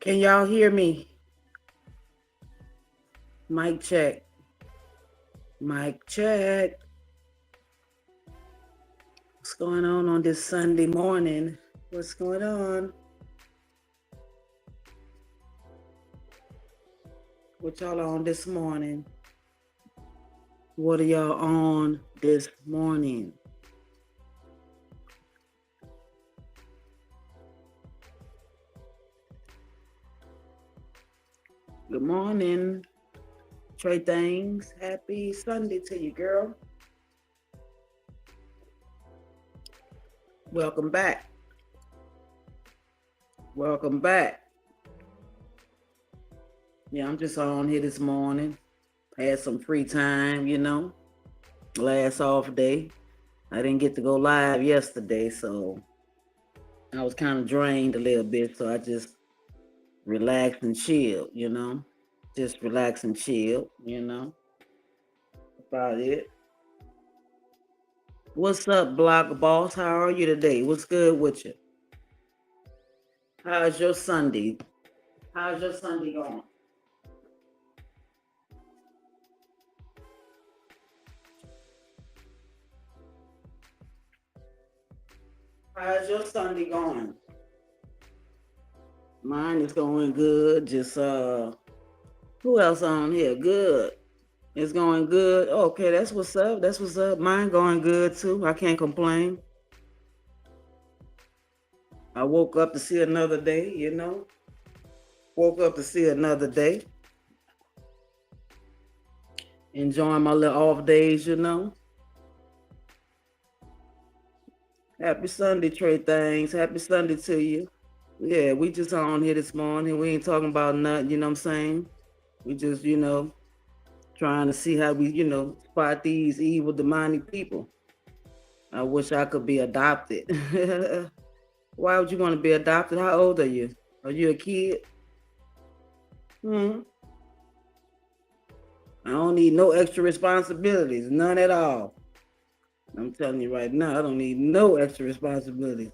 Can y'all hear me? Mic check. Mic check. What's going on this Sunday morning? What's going on? What y'all on this morning? What are y'all on this morning? Good morning, Trey Things. Happy Sunday to you, girl. Welcome back. Welcome back. Yeah, I'm just on here this morning. Had some free time, last off day. I didn't get to go live yesterday, so I was kind of drained a little bit, so I just relaxed and chilled, Just relax and chill, About it. What's up, Block Boss? How are you today? What's good with you? How's your Sunday? How's your Sunday going? How's your Sunday going? Mine is going good. Just who else on here? Good. It's going good. Okay, that's what's up. That's what's up. Mine going good too. I can't complain. I woke up to see another day, Woke up to see another day. Enjoying my little off days, Happy Sunday, Trey Things. Happy Sunday to you. Yeah, we just on here this morning. We ain't talking about nothing, you know what I'm saying? We just, trying to see how we, spot these evil demonic people. I wish I could be adopted. Why would you want to be adopted? How old are you? Are you a kid? I don't need no extra responsibilities, none at all. I'm telling you right now, I don't need no extra responsibilities.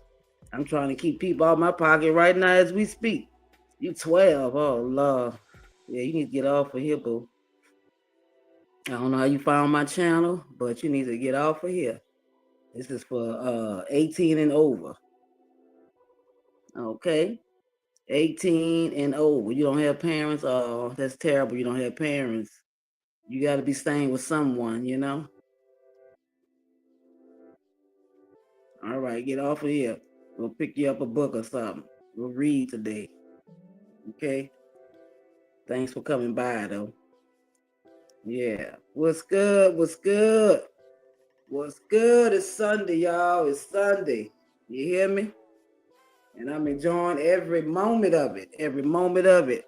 I'm trying to keep people out of my pocket right now as we speak. You 12, oh Lord. Yeah, you need to get off of here, boo. I don't know how you found my channel, but you need to get off of here. This is for 18 and over. Okay? 18 and over. You don't have parents? Oh, that's terrible. You don't have parents. You got to be staying with someone, All right, get off of here. We'll pick you up a book or something. We'll read today. Okay? Thanks for coming by, though. Yeah. What's good? What's good? What's good? It's Sunday, y'all. It's Sunday. You hear me? And I'm enjoying every moment of it. Every moment of it.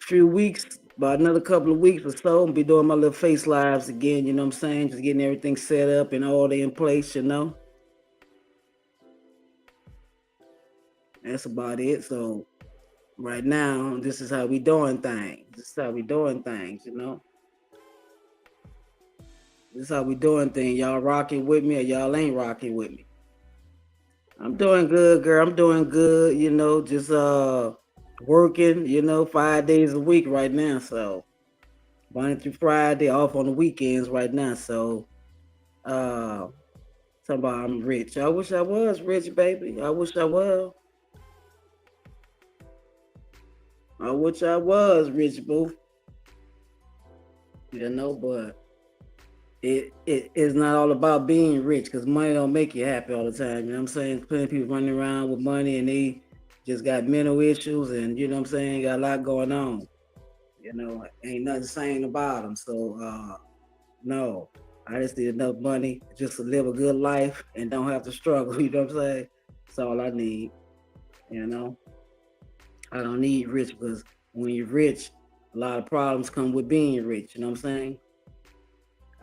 Few weeks, about another couple of weeks or so, I'll be doing my little face lives again, you know what I'm saying? Just getting everything set up and all in place, That's about it. So right now, this is how we doing things. This is how we doing things, This is how we doing things. Y'all rocking with me or y'all ain't rocking with me? I'm doing good, girl. I'm doing good, just working, 5 days a week right now. So Monday through Friday, off on the weekends right now. So talking about I'm rich. I wish I was rich, baby. I wish I was. I wish I was rich, boo. But it is not all about being rich because money don't make you happy all the time. You know what I'm saying? Plenty of people running around with money and they just got mental issues and you know what I'm saying, got a lot going on. Ain't nothing saying about them. So no. I just need enough money just to live a good life and don't have to struggle. You know what I'm saying? That's all I need. You know, I don't need rich because when you're rich, a lot of problems come with being rich. You know what I'm saying?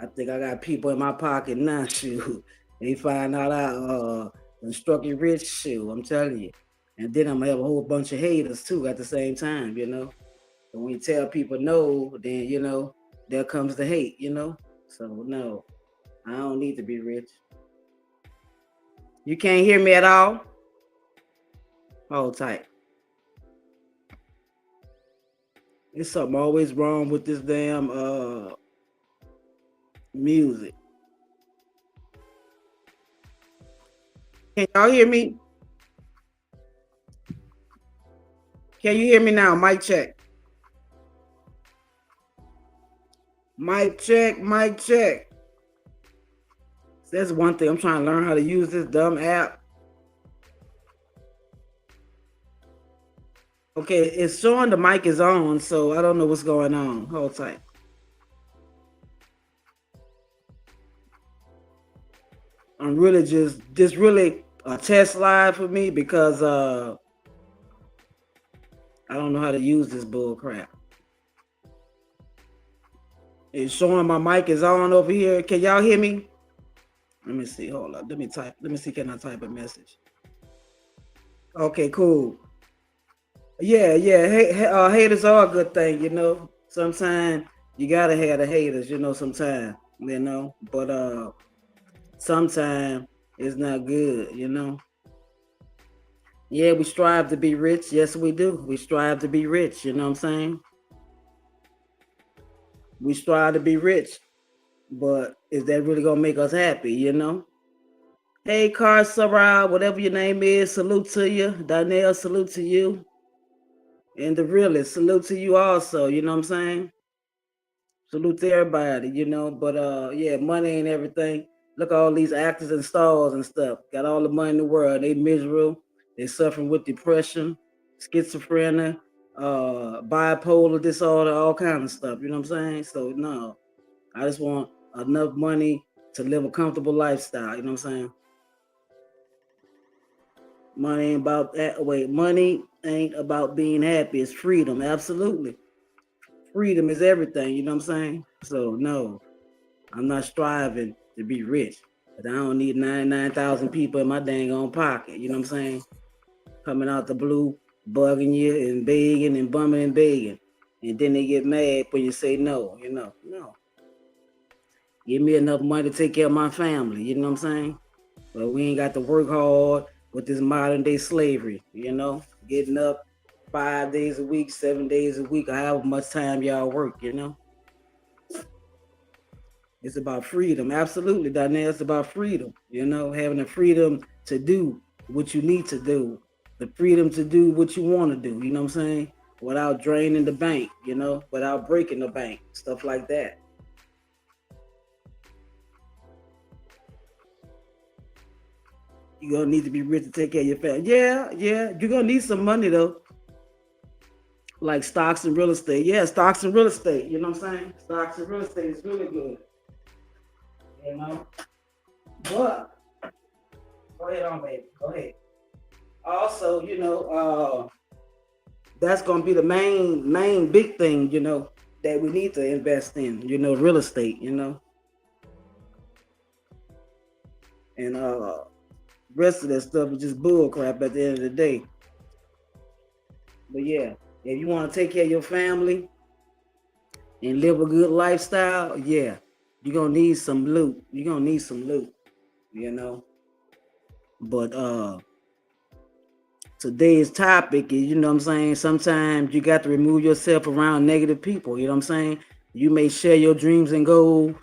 I think I got people in my pocket now, shoot. They find out I struck you rich, shoot. I'm telling you. And then I'm gonna have a whole bunch of haters too at the same time. So when you tell people no, then there comes the hate. So no, I don't need to be rich. You can't hear me at all? Hold tight. There's something always wrong with this damn music. Can y'all hear me? Can you hear me now? Mic check. Mic check, mic check. That's one thing. I'm trying to learn how to use this dumb app. Okay, it's showing the mic is on, so I don't know what's going on. Hold tight. I'm really just really a test live for me because I don't know how to use this bull crap. It's showing my mic is on over here. Can y'all hear me? Let me see. Hold on. Let me type. Let me see. Can I type a message? Okay, cool. Yeah. Haters are a good thing, you know. Sometimes you gotta have the haters, you know. Sometimes, you know, but sometimes it's not good, you know. Yeah, we strive to be rich. Yes, we do. We strive to be rich. You know what I'm saying? We strive to be rich, but is that really gonna make us happy? You know? Hey, Car Sarah, whatever your name is, salute to you. Donnell, salute to you. And the realist, salute to you also. You know what I'm saying? Salute to everybody. You know, but yeah, money ain't everything. Look at all these actors and stars and stuff. Got all the money in the world. They miserable. They suffering with depression, schizophrenia, bipolar disorder, all kind of stuff. You know what I'm saying? So no, I just want enough money to live a comfortable lifestyle. You know what I'm saying? Money ain't about that. Wait, money ain't about being happy. It's freedom. Absolutely. Freedom is everything. You know what I'm saying? So no, I'm not striving to be rich. But I don't need 99,000 people in my dang on pocket. You know what I'm saying? Coming out the blue, bugging you and begging and bumming and begging. And then they get mad when you say no. You know, no. Give me enough money to take care of my family. You know what I'm saying? But we ain't got to work hard with this modern day slavery. You know, getting up 5 days a week, 7 days a week, however much time y'all work. You know. It's about freedom. Absolutely, Donnell. It's about freedom. You know, having the freedom to do what you need to do, the freedom to do what you want to do. You know what I'm saying? Without draining the bank, you know, without breaking the bank, stuff like that. You're gonna need to be rich to take care of your family. Yeah, you're gonna need some money though. Like stocks and real estate. Yeah, stocks and real estate. You know what I'm saying? Stocks and real estate is really good. You know? But go ahead on, baby. Go ahead. Also, you know, that's gonna be the main big thing, you know, that we need to invest in, you know, real estate, you know. And rest of that stuff is just bull crap at the end of the day. But yeah, if you want to take care of your family and live a good lifestyle, yeah, you're gonna need some loot. You're gonna need some loot, you know. But today's topic is, you know what I'm saying, sometimes you got to remove yourself around negative people, you know what I'm saying? You may share your dreams and goals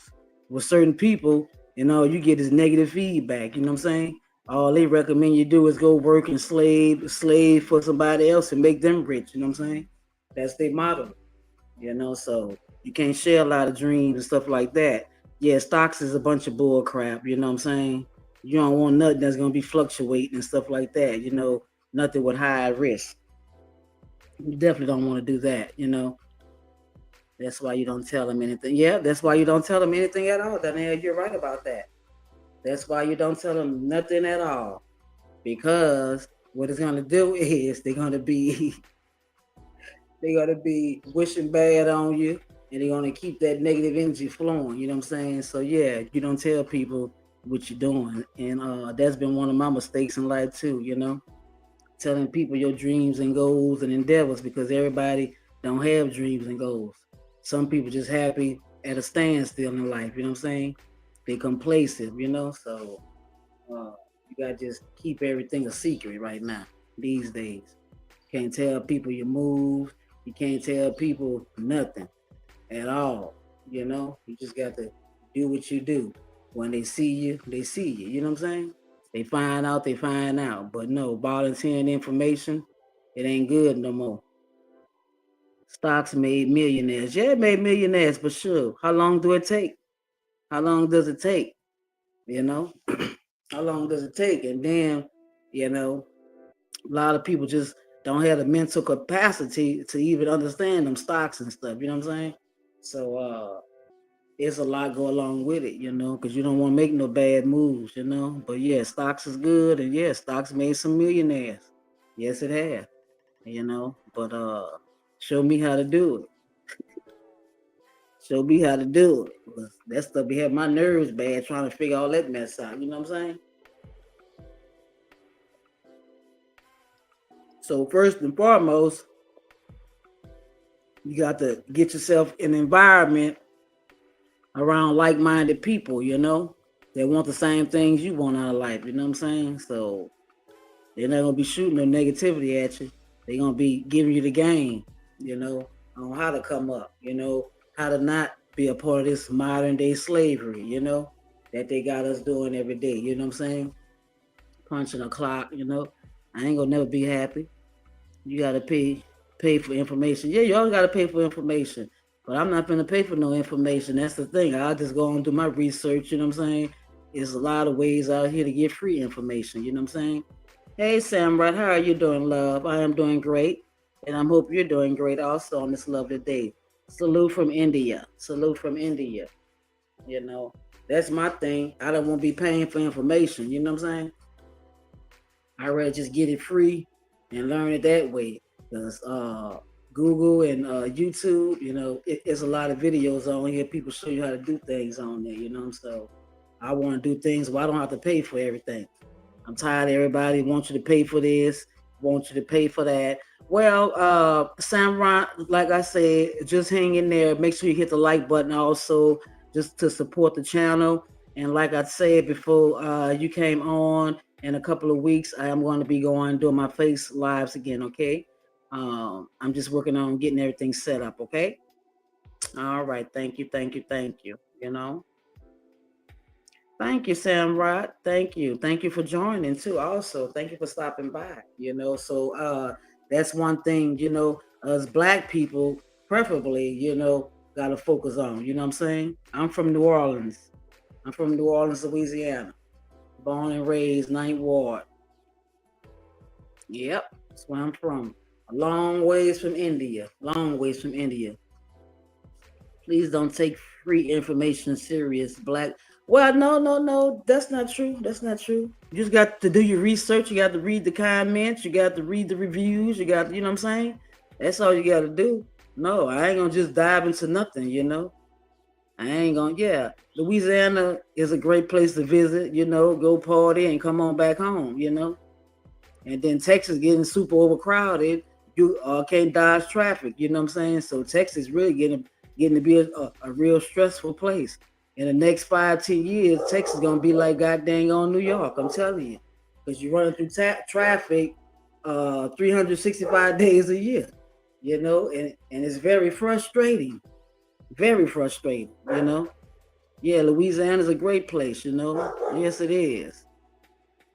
with certain people, and all you get is negative feedback, you know what I'm saying? All they recommend you do is go work and slave for somebody else and make them rich, you know what I'm saying? That's their motto, you know, so you can't share a lot of dreams and stuff like that. Yeah, stocks is a bunch of bull crap, you know what I'm saying? You don't want nothing that's gonna be fluctuating and stuff like that, you know, nothing with high risk. You definitely don't want to do that, you know. That's why you don't tell them anything. Yeah, that's why you don't tell them anything at all. Danielle, you're right about that. That's why you don't tell them nothing at all. Because what it's gonna do is they're gonna be wishing bad on you, and they're gonna keep that negative energy flowing. You know what I'm saying? So yeah, you don't tell people what you're doing, and that's been one of my mistakes in life too. You know, telling people your dreams and goals and endeavors, because everybody don't have dreams and goals. Some people just happy at a standstill in life. You know what I'm saying? They complacent. You know, so you gotta just keep everything a secret right now these days. Can't tell people your moves. You can't tell people nothing at all. You know, you just got to do what you do. When they see you, they see you. You know what I'm saying? They find out, they find out. But no, volunteering information, it ain't good no more. Stocks made millionaires. Yeah, it made millionaires, but sure. How long do it take? How long does it take? You know? How long does it take? And then, you know, a lot of people just don't have the mental capacity to even understand them stocks and stuff. You know what I'm saying? So it's a lot go along with it, you know, because you don't want to make no bad moves, you know. But yeah, stocks is good, and yeah, stocks made some millionaires. Yes, it has, you know. But show me how to do it. Show me how to do it. 'Cause that stuff be having my nerves bad trying to figure all that mess out. You know what I'm saying? So first and foremost, you got to get yourself an environment around like-minded people, you know, that want the same things you want out of life. You know what I'm saying? So they're not gonna be shooting no negativity at you. They're gonna be giving you the game, you know, on how to come up, you know, how to not be a part of this modern day slavery, you know, that they got us doing every day. You know what I'm saying? Punching a clock, you know. I ain't gonna never be happy. You gotta pay for information. Yeah, you always gotta pay for information. But I'm not gonna pay for no information. That's the thing. I'll just go and do my research, you know what I'm saying? There's a lot of ways out here to get free information, you know what I'm saying? Hey Samrat, how are you doing, love? I am doing great. And I hope you're doing great also on this lovely day. Salute from India. Salute from India. You know, that's my thing. I don't want to be paying for information, you know what I'm saying? I'd rather just get it free and learn it that way. Because Google and YouTube, you know, it's a lot of videos on here. People show you how to do things on there, you know. So I want to do things where I don't have to pay for everything. I'm tired of everybody want you to pay for this, want you to pay for that. Well, Samron, like I said, just hang in there. Make sure you hit the like button also, just to support the channel. And like I said before, you came on in a couple of weeks, I am going to be doing my face lives again. Okay. I'm just working on getting everything set up. Okay. All right. Thank you. Thank you. Thank you. You know. Thank you, Samrod. Thank you. Thank you for joining too. Also, thank you for stopping by. You know, so that's one thing, you know, as black people, preferably, you know, gotta focus on. You know what I'm saying? I'm from New Orleans. I'm from New Orleans, Louisiana. Born and raised, Ninth Ward. Yep, that's where I'm from. A long ways from India. Long ways from India. Please don't take free information serious, black. Well, no, that's not true. That's not true. You just got to do your research. You got to read the comments. You got to read the reviews. You got, you know what I'm saying? That's all you got to do. No, I ain't gonna just dive into nothing. You know, I ain't gonna. Yeah, Louisiana is a great place to visit. You know, go party and come on back home. You know, and then Texas getting super overcrowded. You can't dodge traffic. You know what I'm saying? So Texas really getting to be a real stressful place. In the next 5-10 years, Texas is gonna be like goddamn on New York. I'm telling you, because you're running through traffic 365 days a year. You know, and it's very frustrating. Very frustrating. You know. Yeah, Louisiana is a great place. You know. Yes, it is.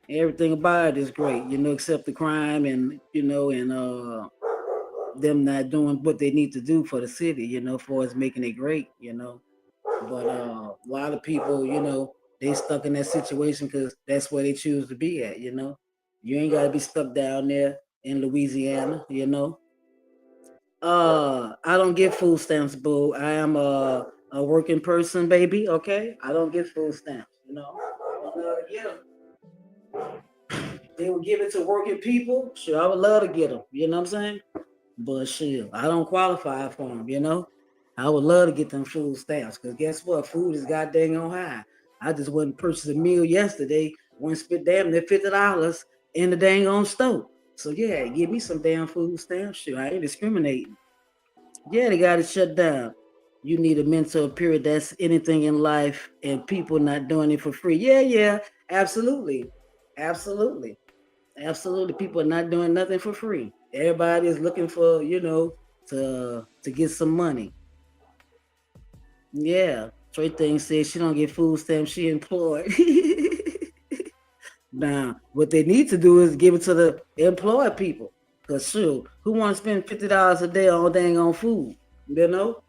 Everything about it is great. You know, except the crime and you know and them not doing what they need to do for the city, you know, for us making it great, you know. But a lot of people, you know, they stuck in that situation because that's where they choose to be at, you know. You ain't gotta be stuck down there in Louisiana, you know. I don't get food stamps, boo. I am a working person, baby. Okay, I don't get food stamps, you know. I would love to get them. They would give it to working people. Sure, I would love to get them. You know what I'm saying? But shit, I don't qualify for them, you know? I would love to get them food stamps because guess what? Food is goddamn on high. I just went and purchased a meal yesterday, went and spent damn near $50 in the dang on stove. So yeah, give me some damn food stamps. Sure, I ain't discriminating. Yeah, they got it shut down. You need a mental period. That's anything in life, and people not doing it for free. Yeah, absolutely, absolutely. Absolutely. People are not doing nothing for free. Everybody is looking for, you know, to get some money. Yeah, Trey thing says she don't get food stamps, she employed. Now, what they need to do is give it to the employed people. Cause shoot, who want to spend $50 a day on dang on food? You know,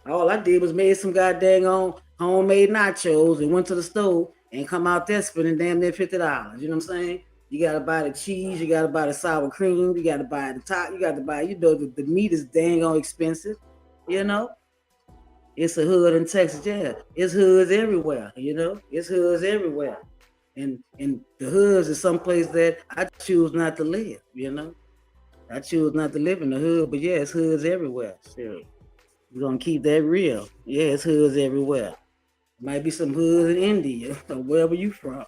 all I did was made some goddamn on homemade nachos and went to the store and come out there spending damn near $50. You know what I'm saying? You gotta buy the cheese, you gotta buy the sour cream, you gotta buy the top, you gotta buy, the meat is dang on expensive. You know, it's a hood in Texas, yeah. It's hoods everywhere. It's hoods everywhere. And the hoods is someplace that I choose not to live. I choose not to live in the hood, but yeah, it's hoods everywhere. Sure. We're gonna keep that real. Yeah, it's hoods everywhere. Might be some hoods in India or wherever you from.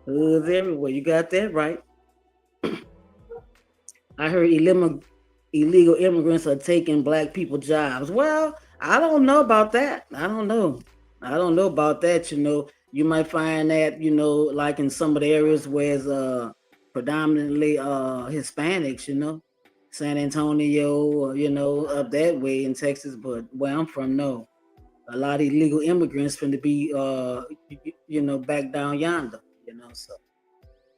Hoods everywhere. You got that right. I heard illegal immigrants are taking black people jobs. Well, I don't know about that. I don't know about that. You might find that, like in some of the areas where it's predominantly Hispanics, San Antonio, or, up that way in Texas. But where I'm from, no. A lot of illegal immigrants finna be, back down yonder, so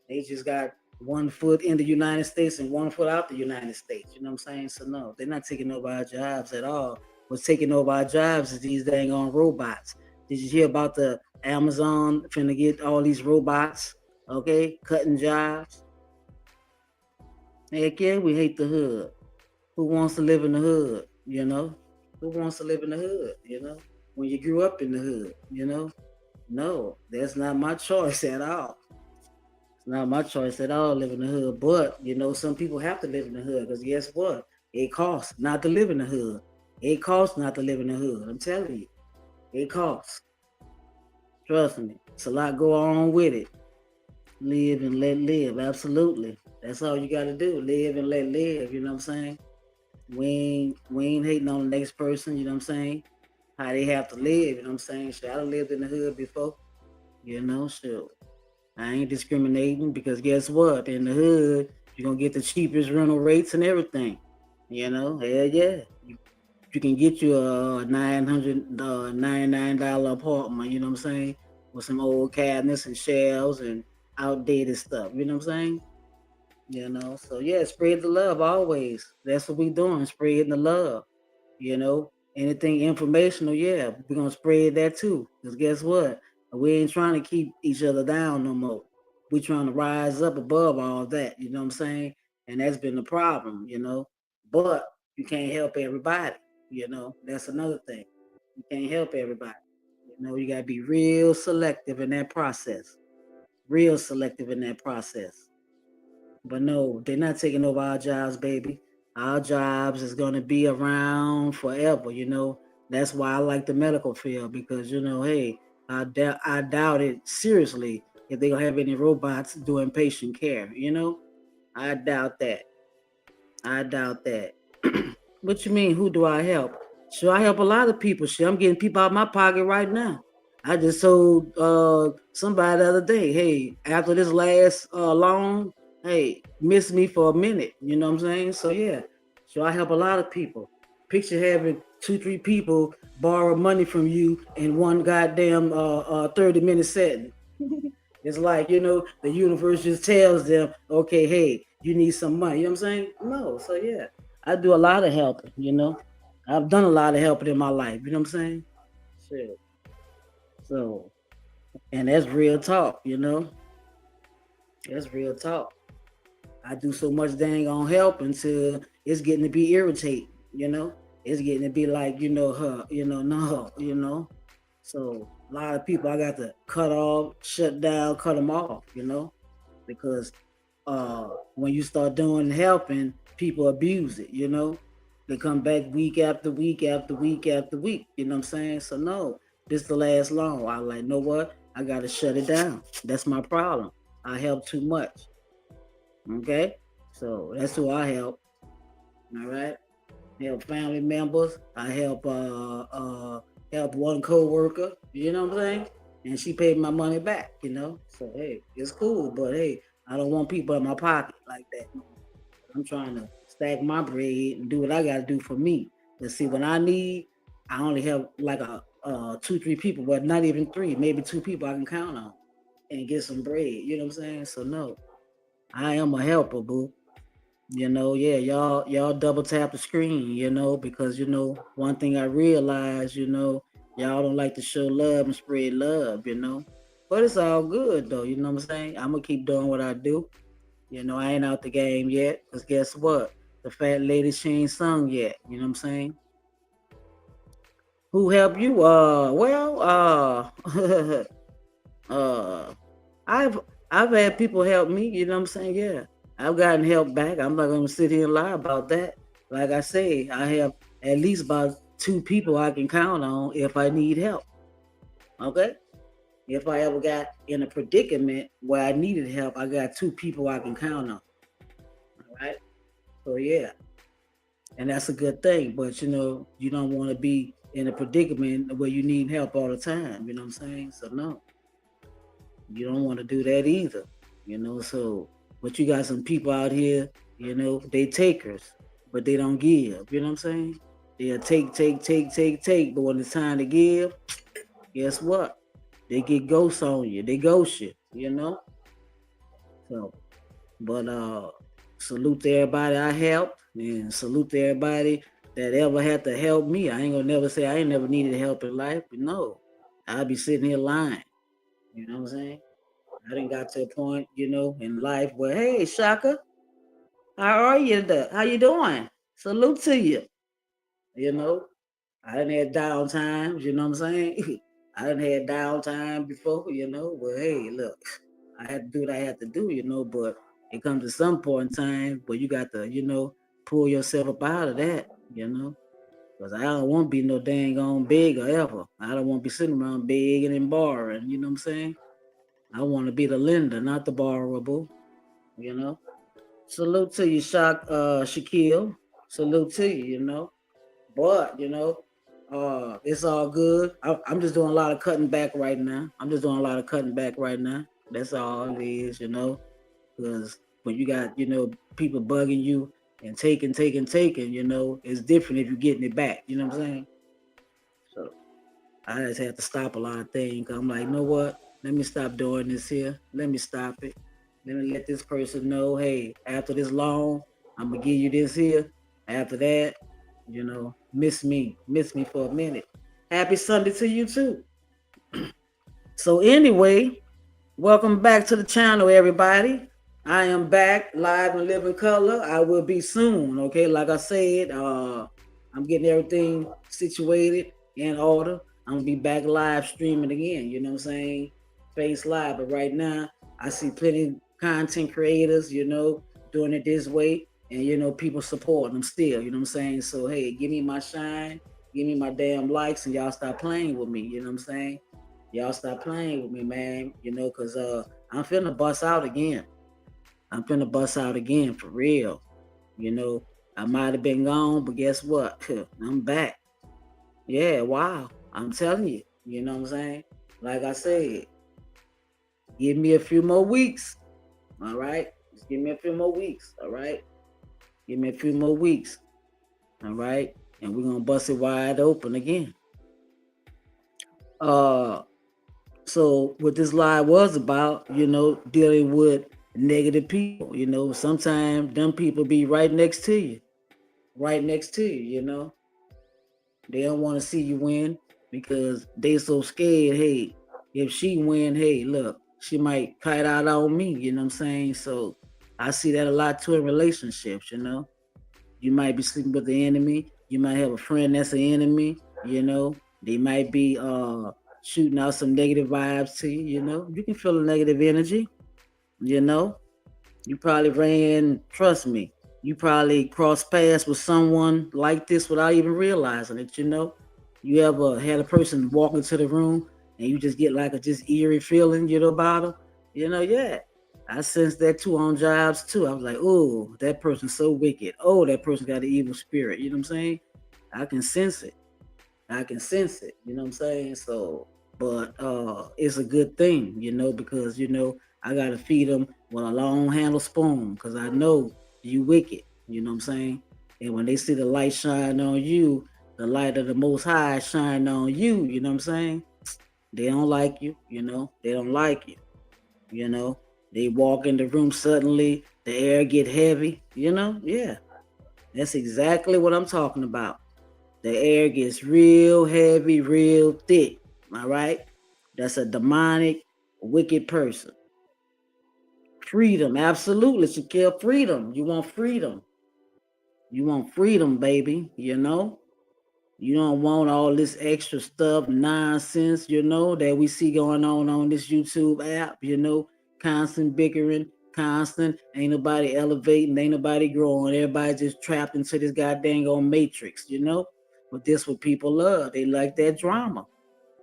they just got one foot in the United States and one foot out the United States. You know what I'm saying? So no, they're not taking over our jobs at all. What's taking over our jobs is these dang on robots. Did you hear about the Amazon finna get all these robots, okay, cutting jobs? Heck yeah, we hate the hood. Who wants to live in the hood, Who wants to live in the hood, When you grew up in the hood, No, that's not my choice at all. It's not my choice at all, live in the hood. But, some people have to live in the hood because guess what? It costs not to live in the hood. It costs not to live in the hood. I'm telling you. It costs. Trust me. It's a lot go on with it. Live and let live. Absolutely. That's all you got to do. Live and let live. You know what I'm saying? We ain't hating on the next person. You know what I'm saying? How they have to live. You know what I'm saying? Shit, I done lived in the hood before. Sure. I ain't discriminating because guess what? In the hood, you're gonna get the cheapest rental rates and everything. Hell yeah. You can get you a $999 apartment, you know what I'm saying? With some old cabinets and shelves and outdated stuff, you know what I'm saying? So yeah, spread the love always. That's what we doing, spreading the love. Anything informational, yeah, we're gonna spread that too. Because guess what? We ain't trying to keep each other down no more. We're trying to rise up above all that, you know what I'm saying? And that's been the problem. But you can't help everybody, that's another thing. You can't help everybody. You gotta be real selective in that process. Real selective in that process. But no, they're not taking over our jobs, baby. Our jobs is gonna be around forever. That's why I like the medical field because hey, I doubt it seriously if they gonna have any robots doing patient care. I doubt that. I doubt that. What you mean? Who do I help? Sure, I help a lot of people. Shit, I'm getting people out of my pocket right now. I just told somebody the other day, hey, after this last loan, hey, miss me for a minute. You know what I'm saying? So yeah, so I help a lot of people. Picture having 2-3 people borrow money from you in one goddamn 30-minute setting. It's like, the universe just tells them, okay, hey, you need some money. You know what I'm saying? No, so yeah. I do a lot of helping, I've done a lot of helping in my life, you know what I'm saying? Shit. So, and that's real talk, That's real talk. I do so much dang on help until it's getting to be irritating, It's getting to be like, her, no, So a lot of people I got to cut off, shut down, cut them off, because when you start doing helping, people abuse it, They come back week after week after week after week, you know what I'm saying? So no, this the last long. I like, know what? I gotta shut it down. That's my problem. I help too much. Okay? So that's who I help. All right. Help family members. I help help one co-worker, you know what I'm saying? And she paid my money back, So hey, it's cool, but hey, I don't want people in my pocket like that. I'm trying to stack my bread and do what I gotta do for me. But see, when I need, I only have like a 2, 3 people, but not even 3, maybe 2 people I can count on and get some bread. You know what I'm saying? So no, I am a helper, boo. Yeah, y'all double tap the screen, because one thing I realized, y'all don't like to show love and spread love. But it's all good though, you know what I'm saying? I'm gonna keep doing what I do. I ain't out the game yet, because guess what? The fat lady, she ain't sung yet, you know what I'm saying? Who helped you? Uh I've I've had people help me, you know what I'm saying? Yeah. I've gotten help back. I'm not gonna sit here and lie about that. Like I say, I have at least about 2 people I can count on if I need help. Okay? If I ever got in a predicament where I needed help, I got 2 people I can count on. All right. So yeah. And that's a good thing. But you don't want to be in a predicament where you need help all the time. You know what I'm saying? So no. You don't want to do that either, so but you got some people out here, they takers, but they don't give, you know what I'm saying? They'll take, but when it's time to give, guess what? They get ghosts on you, they ghost you. So but salute to everybody I helped, and salute to everybody that ever had to help me. I ain't gonna never say I ain't never needed help in life, but no, I'd be sitting here lying, you know what I'm saying? I didn't got to a point, in life where, hey, Shaka, how are you? How you doing? Salute to you. You know, I didn't have down times. You know what I'm saying? I didn't have downtime before. But hey, look, I had to do what I had to do. But it comes to some point in time where you got to, pull yourself up out of that. Because I don't want to be no dang on big or ever. I don't want to be sitting around begging and borrowing. You know what I'm saying? I want to be the lender, not the borrowable. You know. Salute to you, Shaquille. Salute to you. But it's all good. I'm just doing a lot of cutting back right now. I'm just doing a lot of cutting back right now. That's all it is. Because when you got people bugging you and taking, it's different if you're getting it back. You know what I'm saying? So I just have to stop a lot of things. I'm like, you know what? Let me stop doing this here. Let me stop it. Let me let this person know, hey, after this long, I'm gonna give you this here. After that, miss me for a minute. Happy Sunday to you too. So anyway, welcome back to the channel, everybody. I am back live and live in color. I will be soon. Okay, like I said, I'm getting everything situated in order. I'm gonna be back live streaming again. You know what I'm saying? Face live. But right now, I see plenty content creators, doing it this way, and people supporting them still. You know what I'm saying? So hey, give me my shine, give me my damn likes, and y'all stop playing with me. You know what I'm saying? Y'all stop playing with me, man. Cause I'm finna bust out again. I'm finna bust out again for real. I might have been gone, but guess what? I'm back. Yeah, wow. I'm telling you. You know what I'm saying? Like I said, give me a few more weeks. All right? Just give me a few more weeks. All right? Give me a few more weeks. All right? And we're gonna bust it wide open again. So what this live was about, dealing with negative people. Sometimes them people be right next to you. Right next to you. They don't want to see you win because they so scared. Hey, if she win, hey, look, she might kite out on me. You know what I'm saying? So I see that a lot too in relationships. You might be sleeping with the enemy. You might have a friend that's an enemy. They might be shooting out some negative vibes to you. You can feel the negative energy. You know, you probably trust me, you probably crossed paths with someone like this without even realizing it. You ever had a person walk into the room and you just get like a just eerie feeling, about them? Yeah. I sensed that too on jobs too. I was like, oh, that person's so wicked. Oh, that person got an evil spirit. You know what I'm saying? I can sense it. I can sense it. You know what I'm saying? So, but it's a good thing, because I gotta feed them with a long handle spoon because I know you wicked. You know what I'm saying? And when they see the light shine on you, the light of the Most High shine on you. You know what I'm saying? They don't like you. You know, they don't like you. You know, they walk in the room suddenly, the air get heavy. You know, yeah, that's exactly what I'm talking about. The air gets real heavy, real thick. All right, that's a demonic, wicked person. Freedom, absolutely, Shaquille. Freedom. You want freedom. You want freedom, baby. You know. You don't want all this extra stuff, nonsense, that we see going on this YouTube app, constant bickering, constant, ain't nobody elevating, ain't nobody growing. Everybody just trapped into this goddamn old matrix, But this what people love. They like that drama.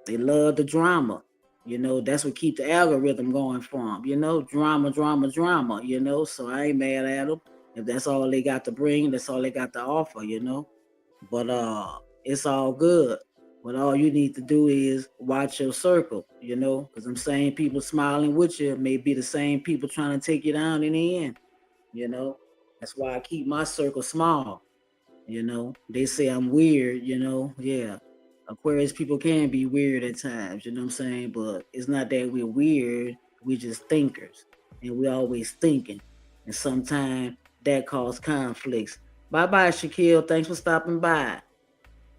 They love the drama. That's what keep the algorithm going for them, drama, drama, drama, So I ain't mad at them. If that's all they got to bring, that's all they got to offer. But it's all good. But all you need to do is watch your circle, because them same people smiling with you may be the same people trying to take you down in the end, you know. That's why I keep my circle small, They say I'm weird, yeah. Aquarius people can be weird at times, you know what I'm saying? But it's not that we're weird, we're just thinkers. And we always thinking. And sometimes that causes conflicts. Bye-bye, Shaquille. Thanks for stopping by,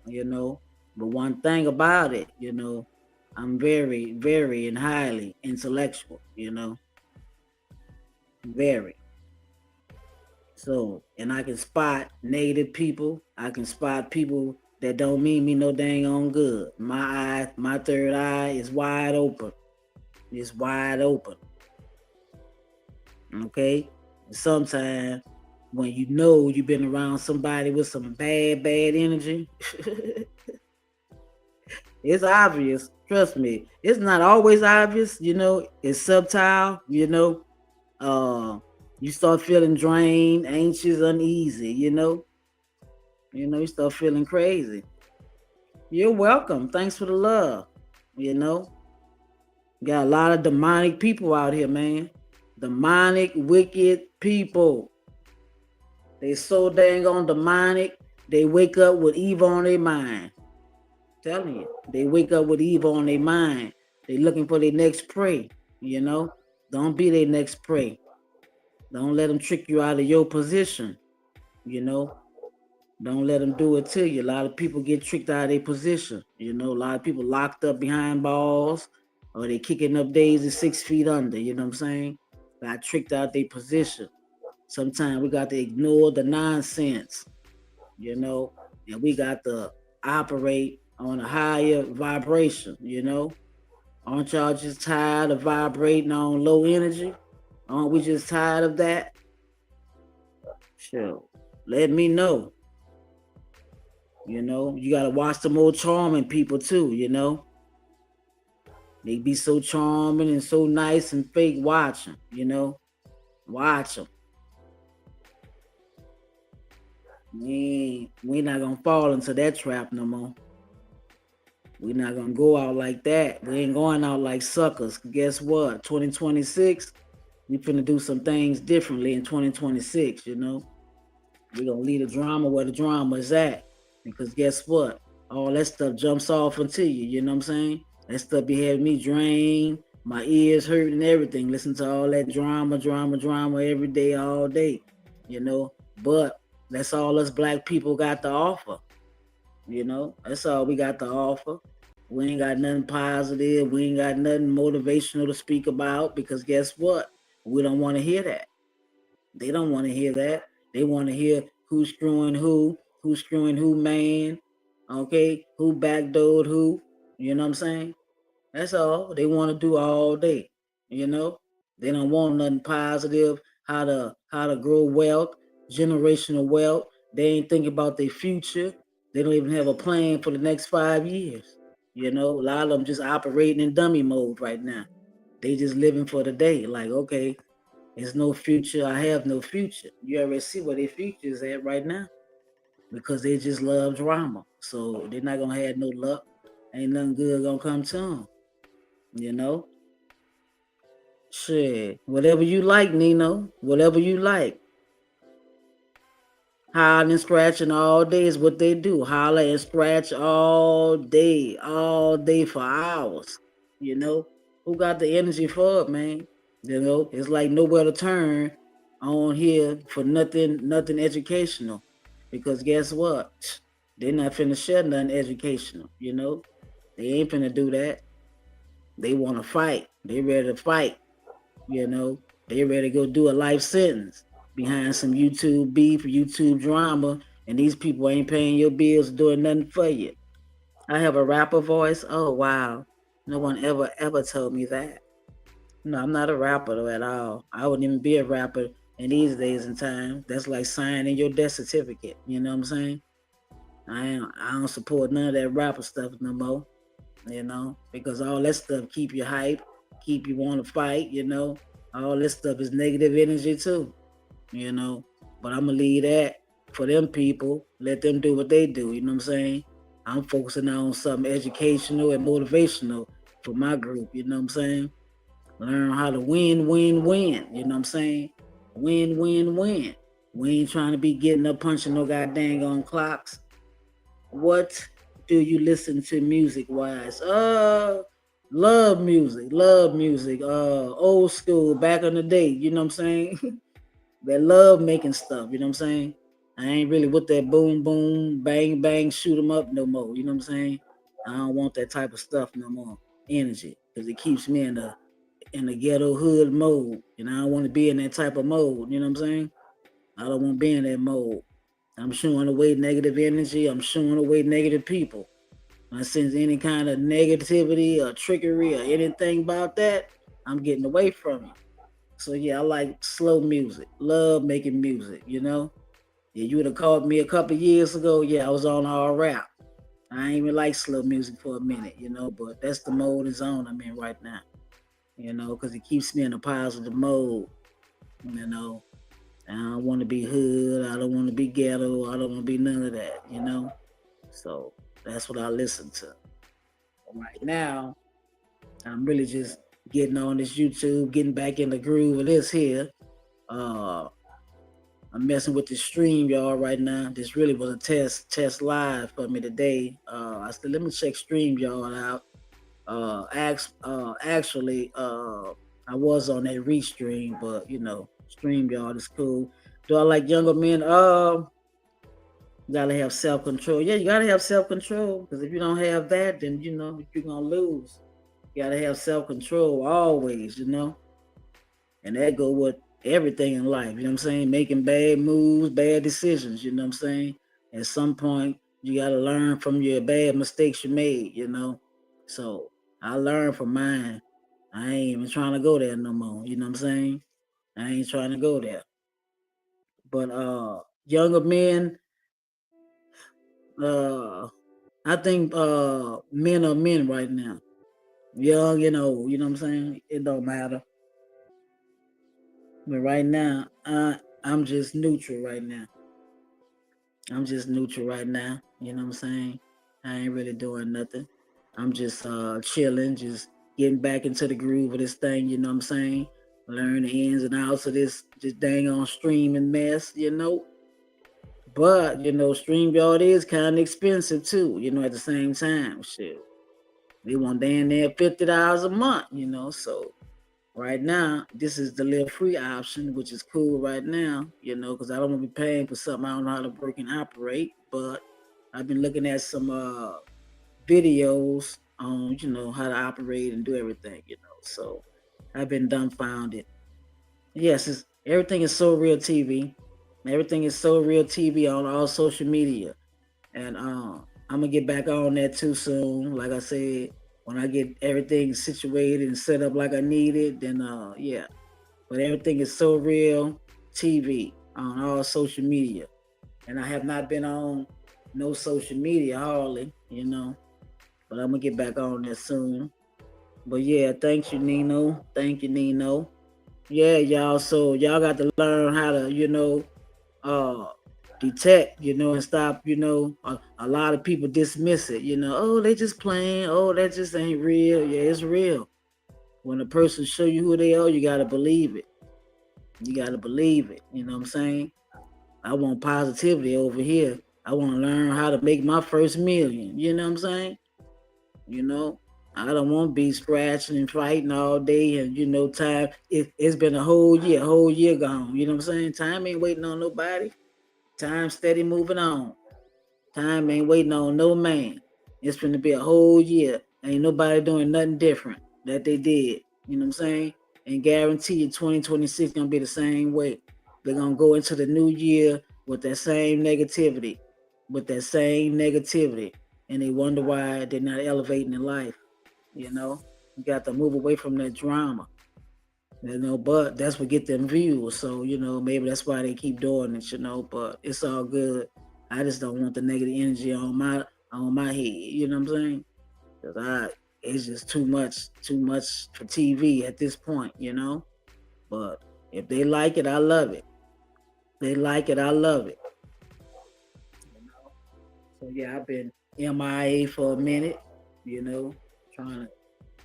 But one thing about it, I'm very, very and highly intellectual, Very. So, and I can spot negative people. I can spot people that don't mean me no dang on good. My third eye is wide open. It's wide open. Okay? Sometimes when you've been around somebody with some bad energy, it's obvious. Trust me. It's not always obvious, it's subtle, you start feeling drained, anxious, uneasy, you start feeling crazy. You're welcome. Thanks for the love. Got a lot of demonic people out here, man. Demonic, wicked people. They so dang on demonic, they wake up with evil on their mind. Telling you, they wake up with evil on their mind. They looking for their next prey, Don't be their next prey. Don't let them trick you out of your position, Don't let them do it to you. A lot of people get tricked out of their position, A lot of people locked up behind balls, or they kicking up daisies 6 feet under, you know what I'm saying? Got tricked out their position. Sometimes we got to ignore the nonsense, and we got to operate on a higher vibration, Aren't y'all just tired of vibrating on low energy? Aren't we just tired of that? Sure. Let me know. You gotta watch the more charming people too, They be so charming and so nice and fake. Watch them, Watch them. We not gonna fall into that trap no more. We not gonna go out like that. We ain't going out like suckers. Guess what? 2026, we finna do some things differently in 2026, We gonna leave the drama where the drama is at. Because guess what? All that stuff jumps off into you, you know what I'm saying? That stuff be having me drained, my ears hurt and everything. Listen to all that drama every day, all day, But that's all us black people got to offer, That's all we got to offer. We ain't got nothing positive. We ain't got nothing motivational to speak about because guess what? We don't want to hear that. They don't want to hear that. They want to hear who's screwing who man, okay, who backdoored who, you know what I'm saying? That's all they want to do all day, They don't want nothing positive, how to grow wealth, generational wealth. They ain't thinking about their future. They don't even have a plan for the next 5 years. A lot of them just operating in dummy mode right now. They just living for the day. Like, okay, there's no future. I have no future. You already see where their future is at right now because they just love drama. So they're not going to have no luck. Ain't nothing good going to come to them, Shit. Whatever you like, Nino. Whatever you like. Hollering and scratching all day is what they do. Holler and scratch all day for hours. You know, who got the energy for it, man? You know, it's like nowhere to turn on here for nothing educational. Because guess what? They're not finna share nothing educational, you know? They ain't finna do that. They wanna fight. They ready to fight, you know. They ready to go do a life sentence behind some YouTube beef, YouTube drama, and these people ain't paying your bills, doing nothing for you. I have a rapper voice. Oh wow. No one ever told me that. No, I'm not a rapper though at all. I wouldn't even be a rapper in these days and time. That's like signing your death certificate. You know what I'm saying? I don't support none of that rapper stuff no more. You know, because all that stuff keep you hype, keep you want to fight. You know, all this stuff is negative energy too. You know, but I'm gonna leave that for them people. Let them do what they do. You know what I'm saying? I'm focusing on something educational and motivational for my group. You know what I'm saying? Learn how to win. You know what I'm saying? Win. We ain't trying to be getting up punching no goddamn on clocks. What do you listen to music wise? Love music. Old school, back in the day. You know what I'm saying? They love making stuff. You know what I'm saying? I ain't really with that boom boom bang bang shoot 'em up no more. You know what I'm saying? I don't want that type of stuff no more. Energy, because it keeps me in the ghetto hood mode, and I don't want to be in that type of mode. You know what I'm saying? I don't want to be in that mode. I'm showing away negative energy. I'm showing away negative people. When I sense any kind of negativity or trickery or anything about that, I'm getting away from it. So yeah, I like slow music. Love making music. You know. Yeah, you would have called me a couple years ago. Yeah, I was on all rap. I ain't even like slow music for a minute. You know, but that's the mode is on I'm in right now. You know, because it keeps me in a positive mode. You know, I don't want to be hood. I don't want to be ghetto. I don't want to be none of that, you know? So that's what I listen to. Right now, I'm really just getting on this YouTube, getting back in the groove of this here. Uh, I'm messing with the stream, y'all, right now. This really was a test live for me today. I said, let me check stream, y'all, out. Actually, I was on that restream, but you know, stream, y'all, is cool. Do I like younger men? You gotta have self control. Yeah, you gotta have self control because if you don't have that, then you know you're gonna lose. You gotta have self control always, you know, and that go with everything in life. You know what I'm saying? Making bad moves, bad decisions. You know what I'm saying? At some point, you gotta learn from your bad mistakes you made. You know, so I learned from mine. I ain't even trying to go there no more. You know what I'm saying? I ain't trying to go there. But younger men, uh I think men are men right now. Young and old, you know what I'm saying? It don't matter. But right now, I'm just neutral right now. I'm just neutral right now. You know what I'm saying? I ain't really doing nothing. I'm just chilling, just getting back into the groove of this thing, you know what I'm saying? Learn the ins and outs of this dang on streaming mess, you know. But, you know, StreamYard is kind of expensive too, you know, at the same time. Shit. They want damn near $50 a month, you know. So right now, this is the live free option, which is cool right now, you know, because I don't want to be paying for something I don't know how to work and operate. But I've been looking at some videos on, you know, how to operate and do everything, you know. So I've been dumbfounded. Yes, everything is so real TV. Everything is so real TV on all social media. And I'm gonna get back on that too soon. Like I said, when I get everything situated and set up like I need it, then yeah. But everything is so real TV on all social media, and I have not been on no social media hardly, you know. But I'm gonna get back on there soon. But yeah, thank you, Nino. Thank you, Nino. Yeah, y'all. So y'all got to learn how to, you know, uh detect, you know, and stop, you know, a lot of people dismiss it, you know, oh, they just playing, oh, that just ain't real. Yeah, it's real. When a person show you who they are, you gotta believe it. You gotta believe it. You know what I'm saying? I want positivity over here. I want to learn how to make my first million. You know what I'm saying? You know, I don't want to be scratching and fighting all day. And time. It's been a whole year gone. You know what I'm saying? Time ain't waiting on nobody. Time steady moving on. Time ain't waiting on no man. It's gonna be a whole year. Ain't nobody doing nothing different that they did. You know what I'm saying? And guarantee you 2026 gonna be the same way. They're gonna go into the new year with that same negativity. And they wonder why they're not elevating in life. You got to move away from that drama. But that's what get them views. So, maybe that's why they keep doing it, but it's all good. I just don't want the negative energy on my head. You know what I'm saying? Because it's just too much for TV at this point. But if they like it, I love it. They like it, I love it. So yeah, I've been MIA for a minute. Trying to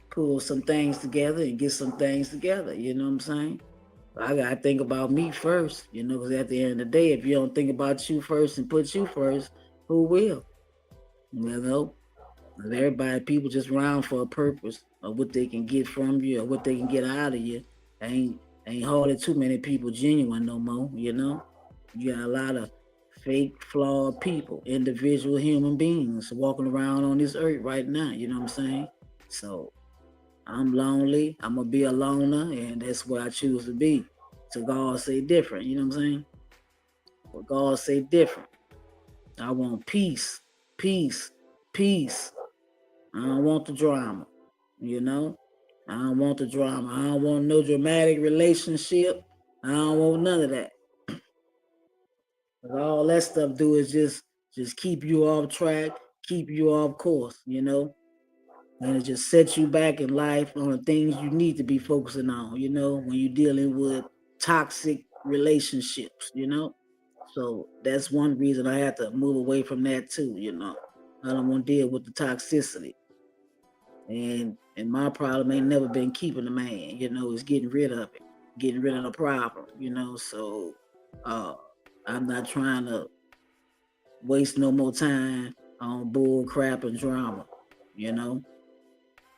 pull some things together and get some things together. You know what I'm saying? I gotta think about me first, because at the end of the day, if you don't think about you first and put you first, who will? You know, people just round for a purpose of what they can get from you or what they can get out of you. Ain't ain't hardly too many people genuine no more. You got a lot of fake, flawed people, individual human beings walking around on this earth right now. You know what I'm saying? So I'm lonely. I'm gonna be a loner, and that's where I choose to be. So God say different. You know what I'm saying? But God say different. I want peace, peace, peace. I don't want the drama. You know, I don't want the drama. I don't want no dramatic relationship. I don't want none of that. All that stuff do is just keep you off track, keep you off course. And it just sets you back in life on the things you need to be focusing on, when you're dealing with toxic relationships. So that's one reason I have to move away from that too. I don't want to deal with the toxicity. And my problem ain't never been keeping a man, it's getting rid of it, getting rid of the problem. So I'm not trying to waste no more time on bull crap and drama, you know.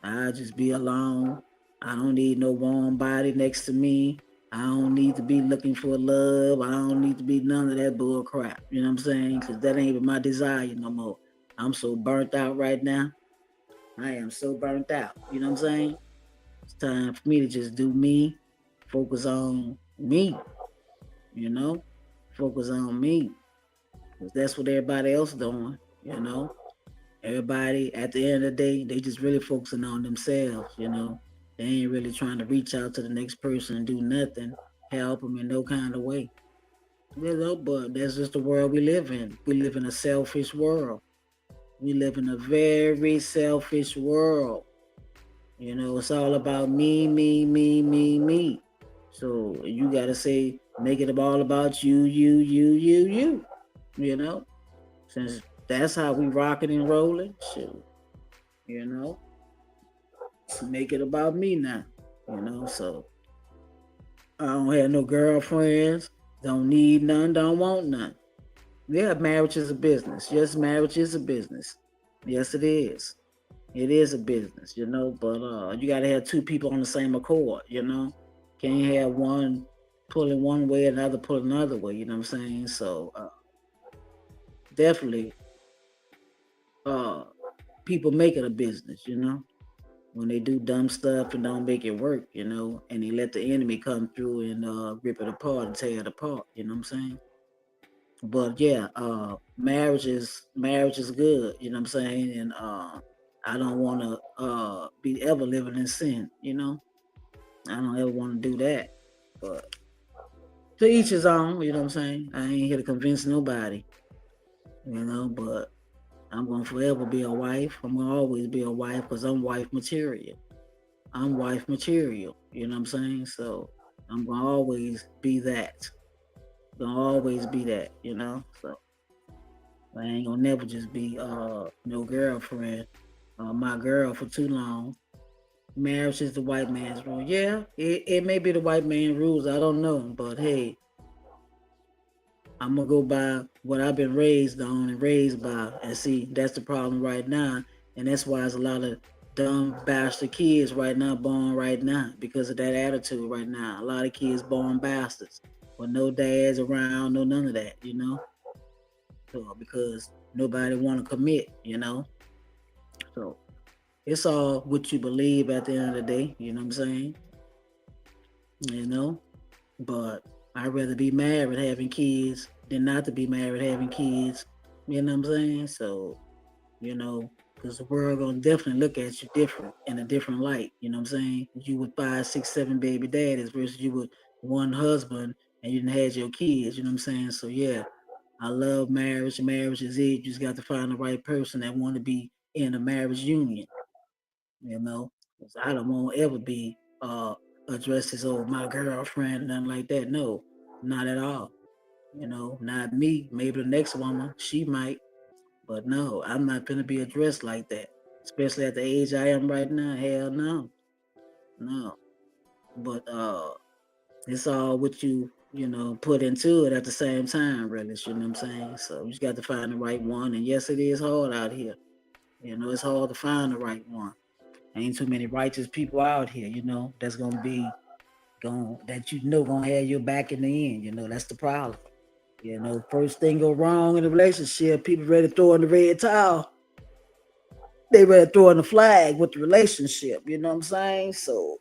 I just be alone. I don't need no warm body next to me. I don't need to be looking for love. I don't need to be none of that bull crap. You know what I'm saying? Because that ain't even my desire no more. I'm so burnt out right now. I am so burnt out. You know what I'm saying? It's time for me to just do me, focus on me, you know? Focus on me. Because that's what everybody else doing. Everybody at the end of the day, they just really focusing on themselves. They ain't really trying to reach out to the next person and do nothing, help them in no kind of way. But that's just the world we live in. We live in a selfish world. We live in a very selfish world. It's all about me, me, me, me, me. So you gotta make it all about you, you, you, you, you. You know, since that's how we rocking and rolling. Shoot, you know, make it about me now. So I don't have no girlfriends. Don't need none. Don't want none. Yeah, marriage is a business. Yes, marriage is a business. Yes, it is. It is a business. But you gotta have two people on the same accord. Can't have one pulling one way and the other pulling another way. You know what I'm saying? So definitely, uh, people make it a business. When they do dumb stuff and don't make it work, and they let the enemy come through and rip it apart and tear it apart. You know what I'm saying? But yeah, marriage is good. You know what I'm saying? And I don't want to be ever living in sin. I don't ever want to do that. But to each his own. You know what I'm saying? I ain't here to convince nobody. But I'm gonna forever be a wife. I'm gonna always be a wife because I'm wife material. I'm wife material. You know what I'm saying? So I'm gonna always be that. Gonna always be that. So I ain't gonna never just be no girlfriend, my girl for too long. Marriage is the white man's rule. Yeah, it may be the white man rules. I don't know, but hey, I'm gonna go by what I've been raised on and raised by, and see that's the problem right now, and that's why there's a lot of dumb bastard kids right now born right now because of that attitude right now. A lot of kids born bastards with no dads around, no none of that, So because nobody want to commit, So it's all what you believe at the end of the day. You know what I'm saying? You know, but I'd rather be married having kids than not to be married having kids. You know what I'm saying? So, because the world gonna definitely look at you different in a different light. You know what I'm saying? You with 5, 6, 7 baby daddies versus you with one husband and you didn't have your kids. You know what I'm saying? So yeah, I love marriage. Marriage is it. You just got to find the right person that want to be in a marriage union. You know, 'cause I don't want to ever be addressed as my girlfriend, nothing like that. No, not at all. Not me. Maybe the next woman, she might, but no, I'm not gonna be addressed like that. Especially at the age I am right now. Hell no, no. But it's all what you put into it at the same time, really. You know what I'm saying? So you just got to find the right one. And yes, it is hard out here. It's hard to find the right one. Ain't too many righteous people out here, that's gonna be going that gonna have your back in the end. That's the problem. First thing go wrong in a relationship, people ready to throw in the red towel. They ready to throw in the flag with the relationship. You know what I'm saying? So,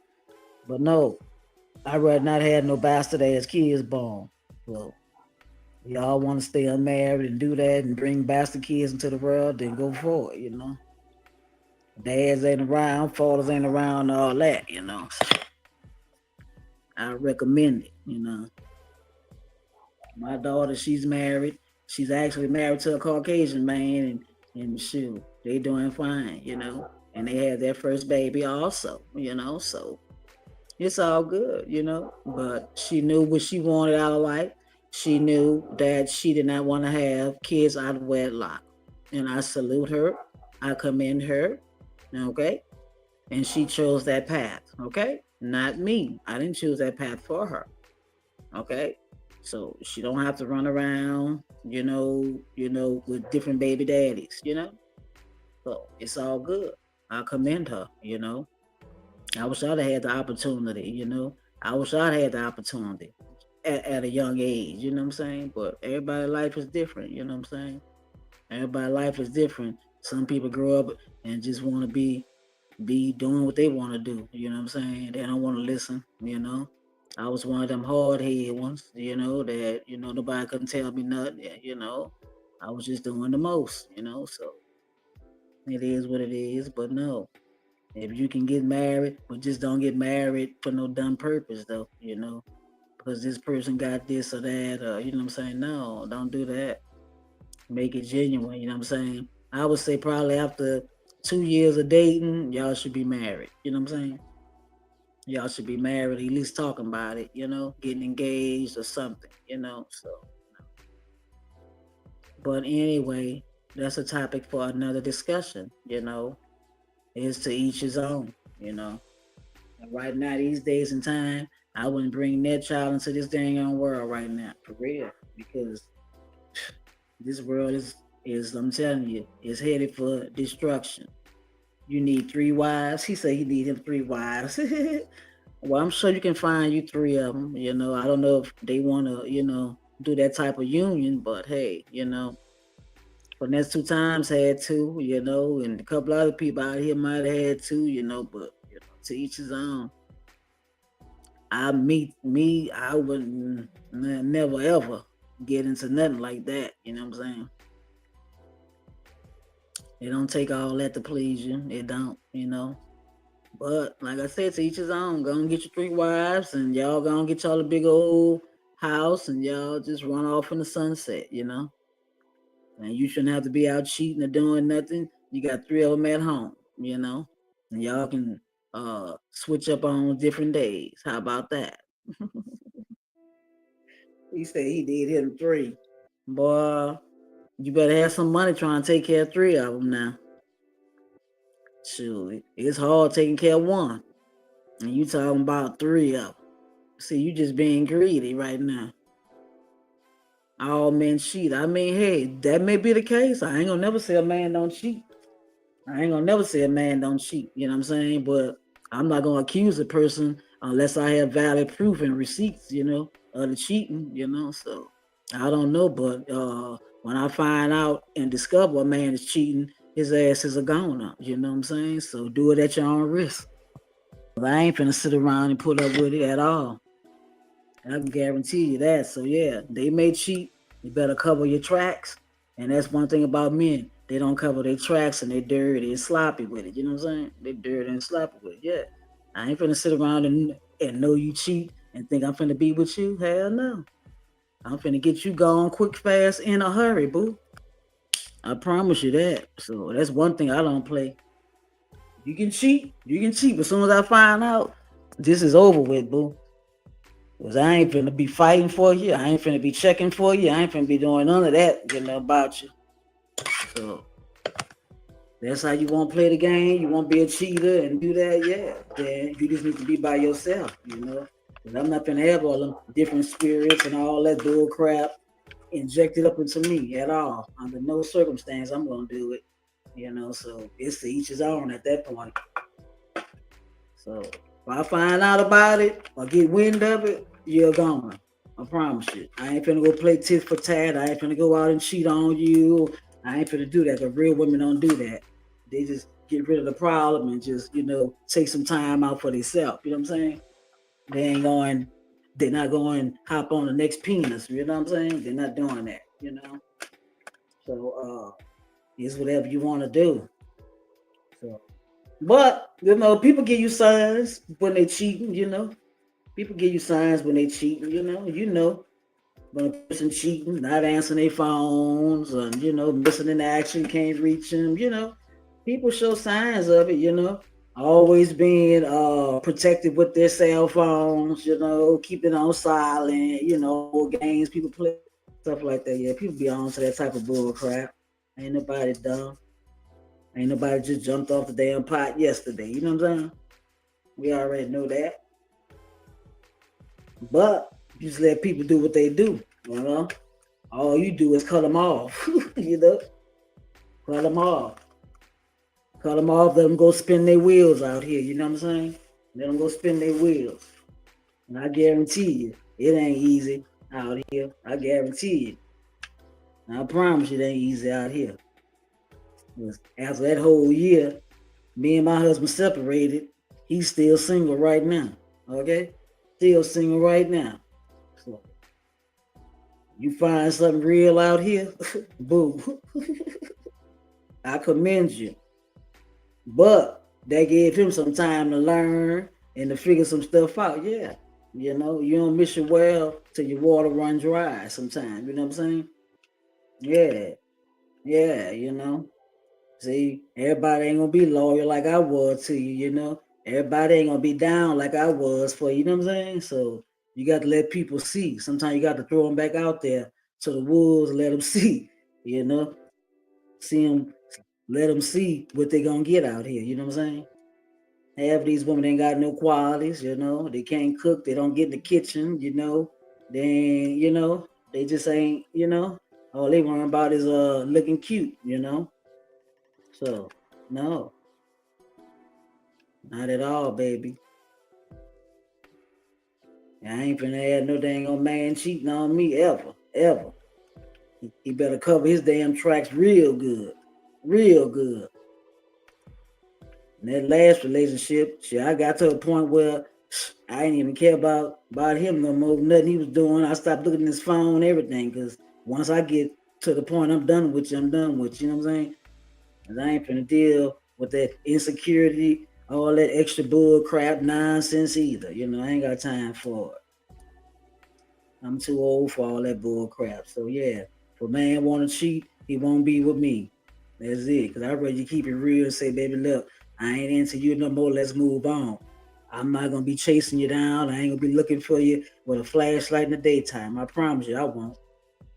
but no, I'd rather not have no bastard ass kids born. Well, y'all want to stay unmarried and do that and bring bastard kids into the world, then go for it. Dads ain't around, fathers ain't around, all that. So I recommend it. My daughter, she's married. She's actually married to a Caucasian man, and shoot, they doing fine. And they had their first baby also. So it's all good. But she knew what she wanted out of life. She knew that she did not want to have kids out of wedlock. And I salute her. I commend her. Okay. And she chose that path. Okay. Not me. I didn't choose that path for her. Okay. So she don't have to run around, with different baby daddies. So it's all good. I commend her. I wish I'd had the opportunity. I wish I'd had the opportunity at a young age, you know what I'm saying? But everybody's life is different, you know what I'm saying? Everybody's life is different. Some people grow up and just want to be doing what they want to do, you know what I'm saying? They don't want to listen. I was one of them hard head ones, that nobody couldn't tell me nothing. I was just doing the most. So it is what it is, but no. If you can get married, but just don't get married for no dumb purpose though, because this person got this or that, or you know what I'm saying? No, don't do that. Make it genuine, you know what I'm saying? I would say probably after 2 years of dating, y'all should be married. You know what I'm saying? Y'all should be married, at least talking about it, getting engaged or something. So but anyway, that's a topic for another discussion. Is to each his own. And right now, these days and time, I wouldn't bring that child into this dang on world right now, for real, because this world is I'm telling you, is headed for destruction. You need 3 wives. He said he need him 3 wives. Well, I'm sure you can find you 3 of them. I don't know if they want to do that type of union, but hey. Finesse 2 times had two, and a couple other people out here might have had two, but to each his own. I wouldn't never ever get into nothing like that. You know what I'm saying? It don't take all that to please you. It don't. But like I said, to each his own. Go and get your 3 wives, and y'all gonna get y'all a big old house, and y'all just run off in the sunset. And you shouldn't have to be out cheating or doing nothing. You got 3 of them at home. And y'all can switch up on different days. How about that? He said he did him 3. Boy, you better have some money trying to take care of 3 of them now. Shoot, it's hard taking care of one. And you talking about 3 of them. See, you just being greedy right now. all men cheat. I mean, hey, that may be the case. I ain't gonna never say a man don't cheat. I ain't gonna never say a man don't cheat. You know what I'm saying? But I'm not gonna accuse a person unless I have valid proof and receipts. Of the cheating. So I don't know, but when I find out and discover a man is cheating, his ass is a goner. You know what I'm saying? So do it at your own risk. I ain't finna sit around and put up with it at all. I can guarantee you that. So yeah, they may cheat. You better cover your tracks. And that's one thing about men. They don't cover their tracks and they're dirty and sloppy with it. You know what I'm saying? They're dirty and sloppy with it. Yeah. I ain't finna sit around and know you cheat and think I'm finna be with you. Hell no. I'm finna get you gone quick, fast, in a hurry, boo. I promise you that. So that's one thing I don't play. You can cheat. You can cheat. But as soon as I find out, this is over with, boo. Cause I ain't finna be fighting for you. I ain't finna be checking for you. I ain't finna be doing none of that, about you. So that's how you want to play the game. You want to be a cheater and do that, yeah. Then you just need to be by yourself, Cause I'm not finna have all them different spirits and all that bull crap injected up into me at all. Under no circumstance I'm gonna do it, So it's to each his own at that point. So if I find out about it or get wind of it, you're gone. I promise you. I ain't finna go play tit for tat. I ain't finna go out and cheat on you. I ain't finna do that because real women don't do that. They just get rid of the problem and just, take some time out for themselves. You know what I'm saying? They're not going hop on the next penis. You know what I'm saying? They're not doing that, So it's whatever you want to do. So but people give you signs when they cheating, People give you signs when they cheating, when a person cheating, not answering their phones, and missing in action, can't reach them, People show signs of it, Always being protected with their cell phones, keeping on silent, games people play, stuff like that. Yeah, people be on to that type of bull crap. Ain't nobody dumb. Ain't nobody just jumped off the damn pot yesterday. You know what I'm saying? We already know that. But you just let people do what they do, All you do is cut them off, Cut them off. Cut them off, let them go spin their wheels out here, you know what I'm saying? Let them go spin their wheels. And I guarantee you, it ain't easy out here. I guarantee you. And I promise you it ain't easy out here. After that whole year, me and my husband separated, he's still single right now, okay? Still single right now. So you find something real out here, boo. I commend you. But that gave him some time to learn and to figure some stuff out. Yeah. You don't miss your well till your water run dry sometimes. You know what I'm saying? Yeah. Yeah, See, everybody ain't gonna be loyal like I was to you, Everybody ain't gonna be down like I was for you, know what I'm saying? So you got to let people see. Sometimes you got to throw them back out there to the wolves, let them see, See them, let them see what they gonna get out here. You know what I'm saying? Half of these women ain't got no qualities. They can't cook. They don't get in the kitchen. Then they just ain't. All they worry about is looking cute. So no, not at all, baby. I ain't finna have no dang old man cheating on me ever. He better cover his damn tracks real good. And that last relationship, shit, I got to a point where I didn't even care about him no more. Nothing he was doing. I stopped looking at his phone, everything. Because once I get to the point I'm done with you, I'm done with you. You know what I'm saying? And I ain't finna deal with that insecurity, all that extra bull crap nonsense either. I ain't got time for it. I'm too old for all that bull crap. So yeah, if a man want to cheat, he won't be with me. That's it. Because I'd rather you keep it real and say, baby, look, I ain't into you no more. Let's move on. I'm not going to be chasing you down. I ain't going to be looking for you with a flashlight in the daytime. I promise you, I won't.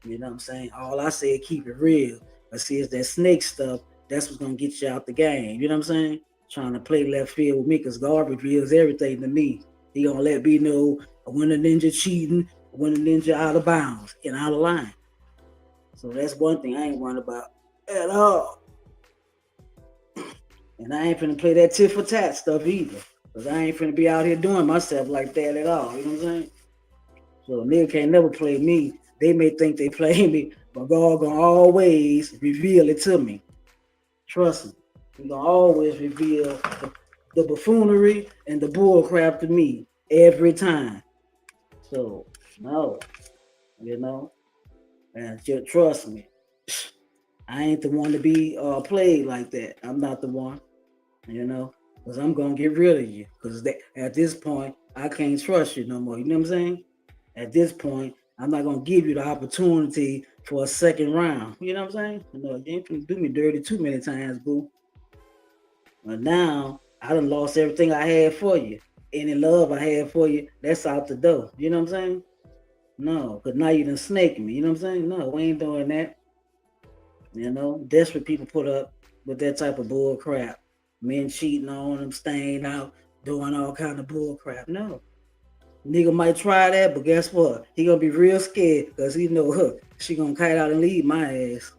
You know what I'm saying? All I say is keep it real. But see, it's that snake stuff. That's what's going to get you out the game. You know what I'm saying? Trying to play left field with me because God reveals everything to me. He going to let me know when a ninja cheating, when a ninja out of bounds and out of line. So that's one thing I ain't worried about at all. And I ain't finna play that tit for tat stuff either. Cause I ain't finna be out here doing myself like that at all. You know what I'm saying? So a nigga can't never play me. They may think they play me, but God gonna always reveal it to me. Trust me. He gonna always reveal the buffoonery and the bullcrap to me every time. So no, you know, and just trust me. I ain't the one to be played like that. I'm not the one, you know, because I'm gonna get rid of you. Because at this point, I can't trust you no more. You know what I'm saying? At this point, I'm not gonna give you the opportunity for a second round. You know what I'm saying? You know, you ain't gonna do me dirty too many times, boo. But now I done lost everything I had for you. Any love I had for you, that's out the door. You know what I'm saying? No, because now you done snake me. You know what I'm saying? No, we ain't doing that. You know, desperate people put up with that type of bull crap. Men cheating on them, staying out, doing all kind of bull crap. No. Nigga might try that, but guess what? He gonna be real scared because he know her. She gonna kite out and leave my ass.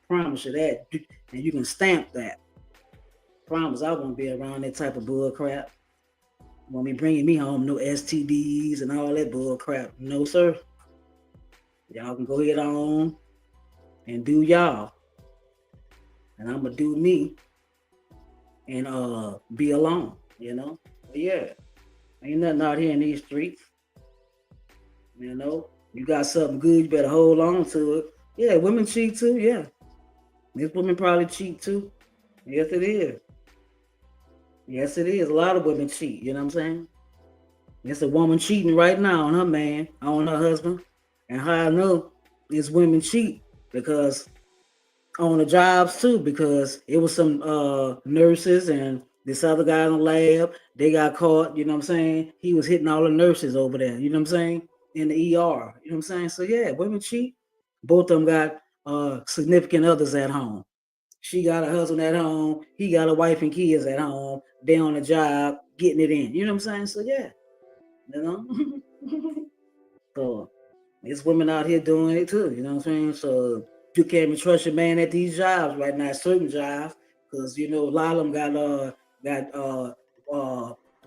Promise you that. And you can stamp that. Promise I won't be around that type of bull crap. Won't be bringing me home no STDs and all that bull crap. No, sir. Y'all can go ahead on and do y'all. And I'm gonna do me and be alone, you know? But yeah. Ain't nothing out here in these streets. You know? You got something good, you better hold on to it. Yeah, women cheat too, yeah. These women probably cheat too. Yes, it is. Yes, it is. A lot of women cheat, you know what I'm saying? It's a woman cheating right now on her man, on her husband. And how I know is women cheat because on the jobs too, because it was some nurses and this other guy in the lab, they got caught, you know what I'm saying? He was hitting all the nurses over there, you know what I'm saying? In the ER, you know what I'm saying? So yeah, women cheat. Both of them got significant others at home. She got a husband at home, he got a wife and kids at home, they on the job getting it in. You know what I'm saying? So yeah, you know. So there's women out here doing it too, you know what I'm saying? So you can't even trust your man at these jobs right now, certain jobs, because you know a lot of them got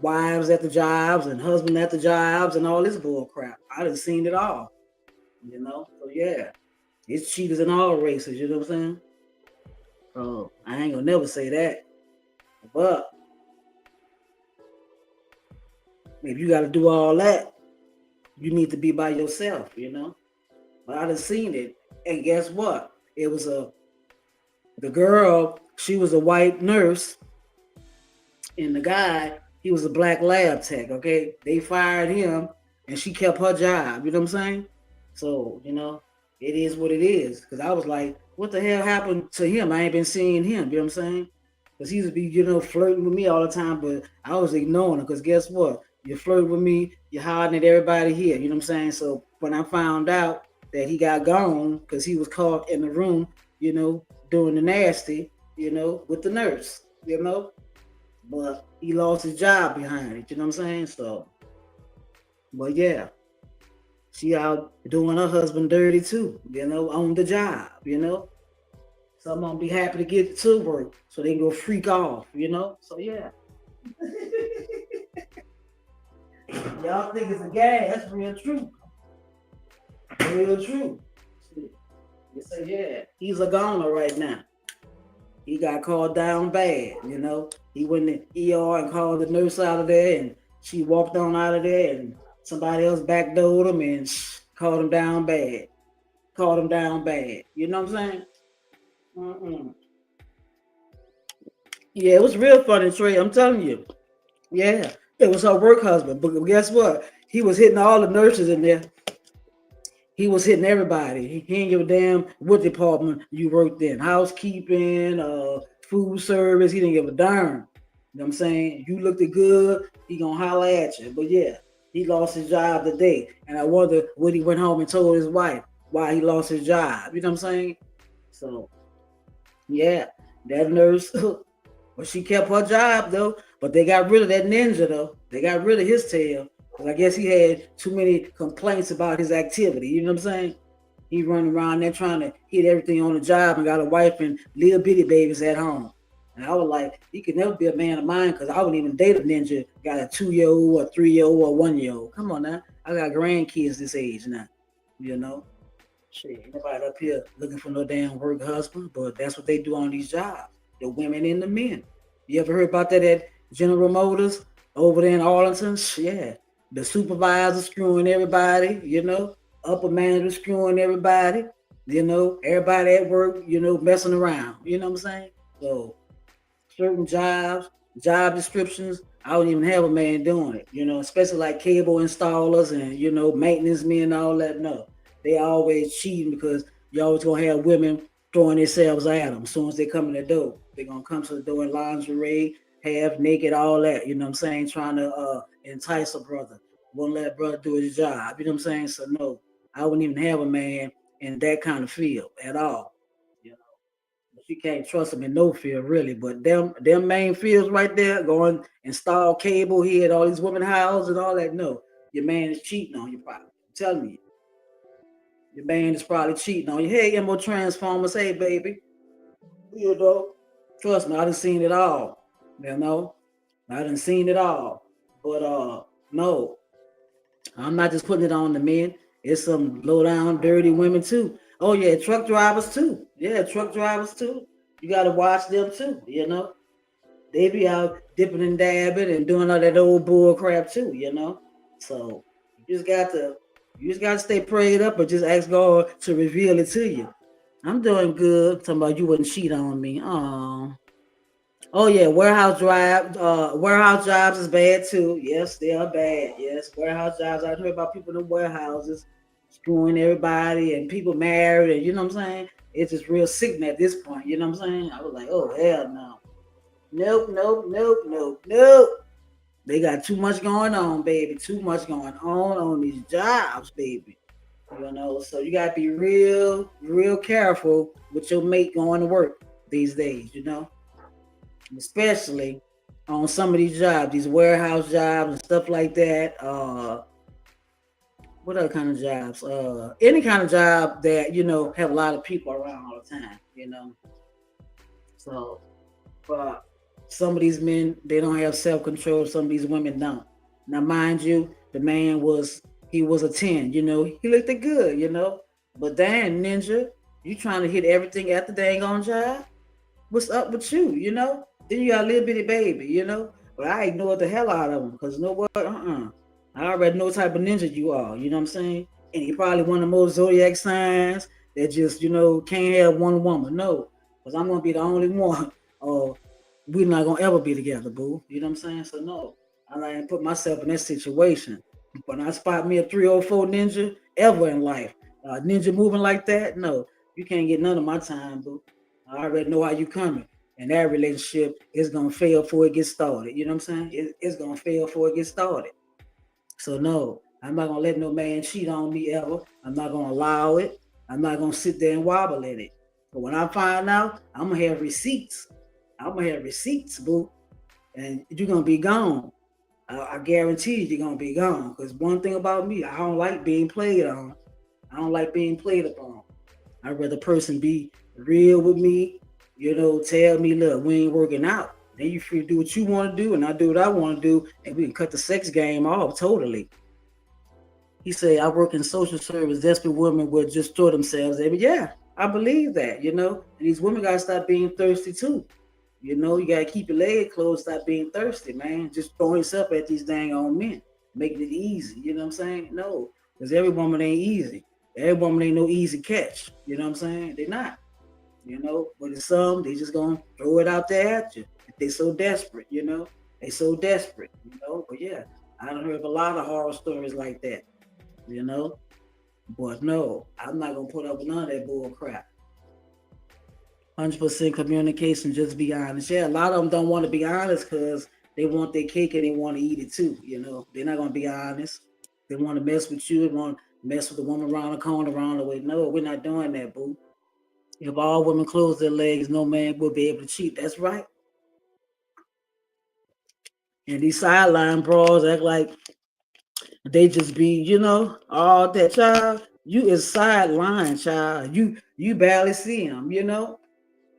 wives at the jobs and husband at the jobs and all this bull crap. I done seen it all, you know. So yeah, it's cheaters in all races, you know what I'm saying? So I ain't gonna never say that, but if you got to do all that, you need to be by yourself, you know. But I done seen it, and guess what? It was the girl. She was a white nurse, and the guy, he was a black lab tech. Okay, they fired him, and she kept her job. You know what I'm saying? So you know, it is what it is. Because I was like, what the hell happened to him? I ain't been seeing him. You know what I'm saying? Because he used to be, you know, flirting with me all the time, but I was ignoring him. Because guess what? You flirt with me, you're hiding at everybody here. You know what I'm saying? So when I found out that he got gone because he was caught in the room, you know, doing the nasty, you know, with the nurse, you know, but he lost his job behind it. You know what I'm saying? So, but yeah, she out doing her husband dirty too, you know, on the job, you know. So I'm gonna be happy to get to work so they can go freak off, you know. So yeah. Y'all think it's a game. That's real true. Real true. You say, yeah, he's a goner right now. He got called down bad, you know. He went to ER and called the nurse out of there, and she walked on out of there, and somebody else backdoored him and called him down bad. Called him down bad. You know what I'm saying? Mm-mm. Yeah, it was real funny, Trey. I'm telling you. Yeah, it was her work husband. But guess what? He was hitting all the nurses in there. He was hitting everybody. He didn't give a damn what department you worked in. Housekeeping, food service. He didn't give a darn. You know what I'm saying? You looked good, he gonna holler at you. But yeah, he lost his job today. And I wonder what he went home and told his wife why he lost his job. You know what I'm saying? So yeah, that nurse, but she kept her job though. But they got rid of that ninja though. They got rid of his tail. I guess he had too many complaints about his activity. You know what I'm saying? He running around there trying to hit everything on the job and got a wife and little bitty babies at home. And I was like, he could never be a man of mine because I wouldn't even date a ninja. Got a 2-year-old, a 3-year-old, or 1-year-old. Come on now. I got grandkids this age now. You know? Shit, ain't nobody up here looking for no damn work husband, but that's what they do on these jobs. The women and the men. You ever heard about that at General Motors over there in Arlington? Yeah. The supervisor screwing everybody, upper manager screwing everybody, everybody at work, messing around. You know what I'm saying? So certain jobs, job descriptions, I don't even have a man doing it, especially like cable installers and, maintenance men and all that. No, they always cheating because you always gonna have women throwing themselves at them as soon as they come in the door. They're gonna come to the door in lingerie, half naked, all that, you know what I'm saying, trying to entice a brother. Won't let a brother do his job, you know what I'm saying? So no, I wouldn't even have a man in that kind of field at all. But you can't trust them in no field really. But them main fields right there, going install cable here at all these women houses and all that. No, your man is cheating on you. Probably, I'm telling you, your man is probably cheating on you. Hey, MO Transformers. Hey, baby, you know, trust me, I done seen it all. You know, I done seen it all. But no, I'm not just putting it on the men. It's some low down, dirty women too. Oh yeah, truck drivers too. Yeah, truck drivers too. You got to watch them too. They be out dipping and dabbing and doing all that old bull crap too. So you just got to stay prayed up or just ask God to reveal it to you. I'm doing good. Talking about you wouldn't cheat on me. Oh yeah, warehouse jobs is bad too. Yes, they are bad. Yes, warehouse jobs. I heard about people in warehouses screwing everybody and people married and you know what I'm saying? It's just real sickening at this point, you know what I'm saying? I was like, oh hell no. Nope, nope, nope, nope, nope. They got too much going on, baby. Too much going on these jobs, baby. So you gotta be real, real careful with your mate going to work these days. Especially on some of these jobs, these warehouse jobs and stuff like that. What other kind of jobs? Any kind of job that have a lot of people around all the time. So, but some of these men they don't have self control. Some of these women don't. Now, mind you, the man was a 10. He looked good. But damn, ninja, you trying to hit everything at the dang on job? What's up with you? Then you got a little bitty baby. But I ignored the hell out of them because you know what? I already know what type of ninja you are. You know what I'm saying? And you probably one of the most zodiac signs that just can't have one woman. No, because I'm gonna be the only one. Or we're not gonna ever be together, boo. You know what I'm saying? So no, I like put myself in that situation. When I spot me a 304 ninja ever in life, ninja moving like that, no, you can't get none of my time, boo. I already know how you coming. And that relationship is gonna fail before it gets started. You know what I'm saying? It's gonna fail before it gets started. So no, I'm not gonna let no man cheat on me ever. I'm not gonna allow it. I'm not gonna sit there and wobble in it. But when I find out, I'm gonna have receipts. I'm gonna have receipts, boo, and you're gonna be gone. I guarantee you're gonna be gone. Because one thing about me, I don't like being played on. I don't like being played upon. I'd rather person be real with me, tell me, look, we ain't working out. Then you free to do what you want to do, and I do what I want to do, and we can cut the sex game off totally. He said, I work in social service. Desperate women would just throw themselves at me. Yeah, I believe that. And these women got to stop being thirsty too. You got to keep your leg closed, stop being thirsty, man. Just throwing yourself at these dang on men, making it easy. You know what I'm saying? No, because every woman ain't easy. Every woman ain't no easy catch. You know what I'm saying? They're not. But in some, they just gonna throw it out there at you. If they so desperate. They so desperate. But yeah, I don't heard a lot of horror stories like that. But no, I'm not gonna put up with none of that bull crap. 100% communication, just be honest. Yeah, a lot of them don't want to be honest because they want their cake and they want to eat it too. They're not gonna be honest. They want to mess with you. They want to mess with the woman around the corner, around the way. No, we're not doing that, boo. If all women close their legs, no man will be able to cheat. That's right. And these sideline bras act like they just be, all that child. You is sideline, child. You barely see him, you know?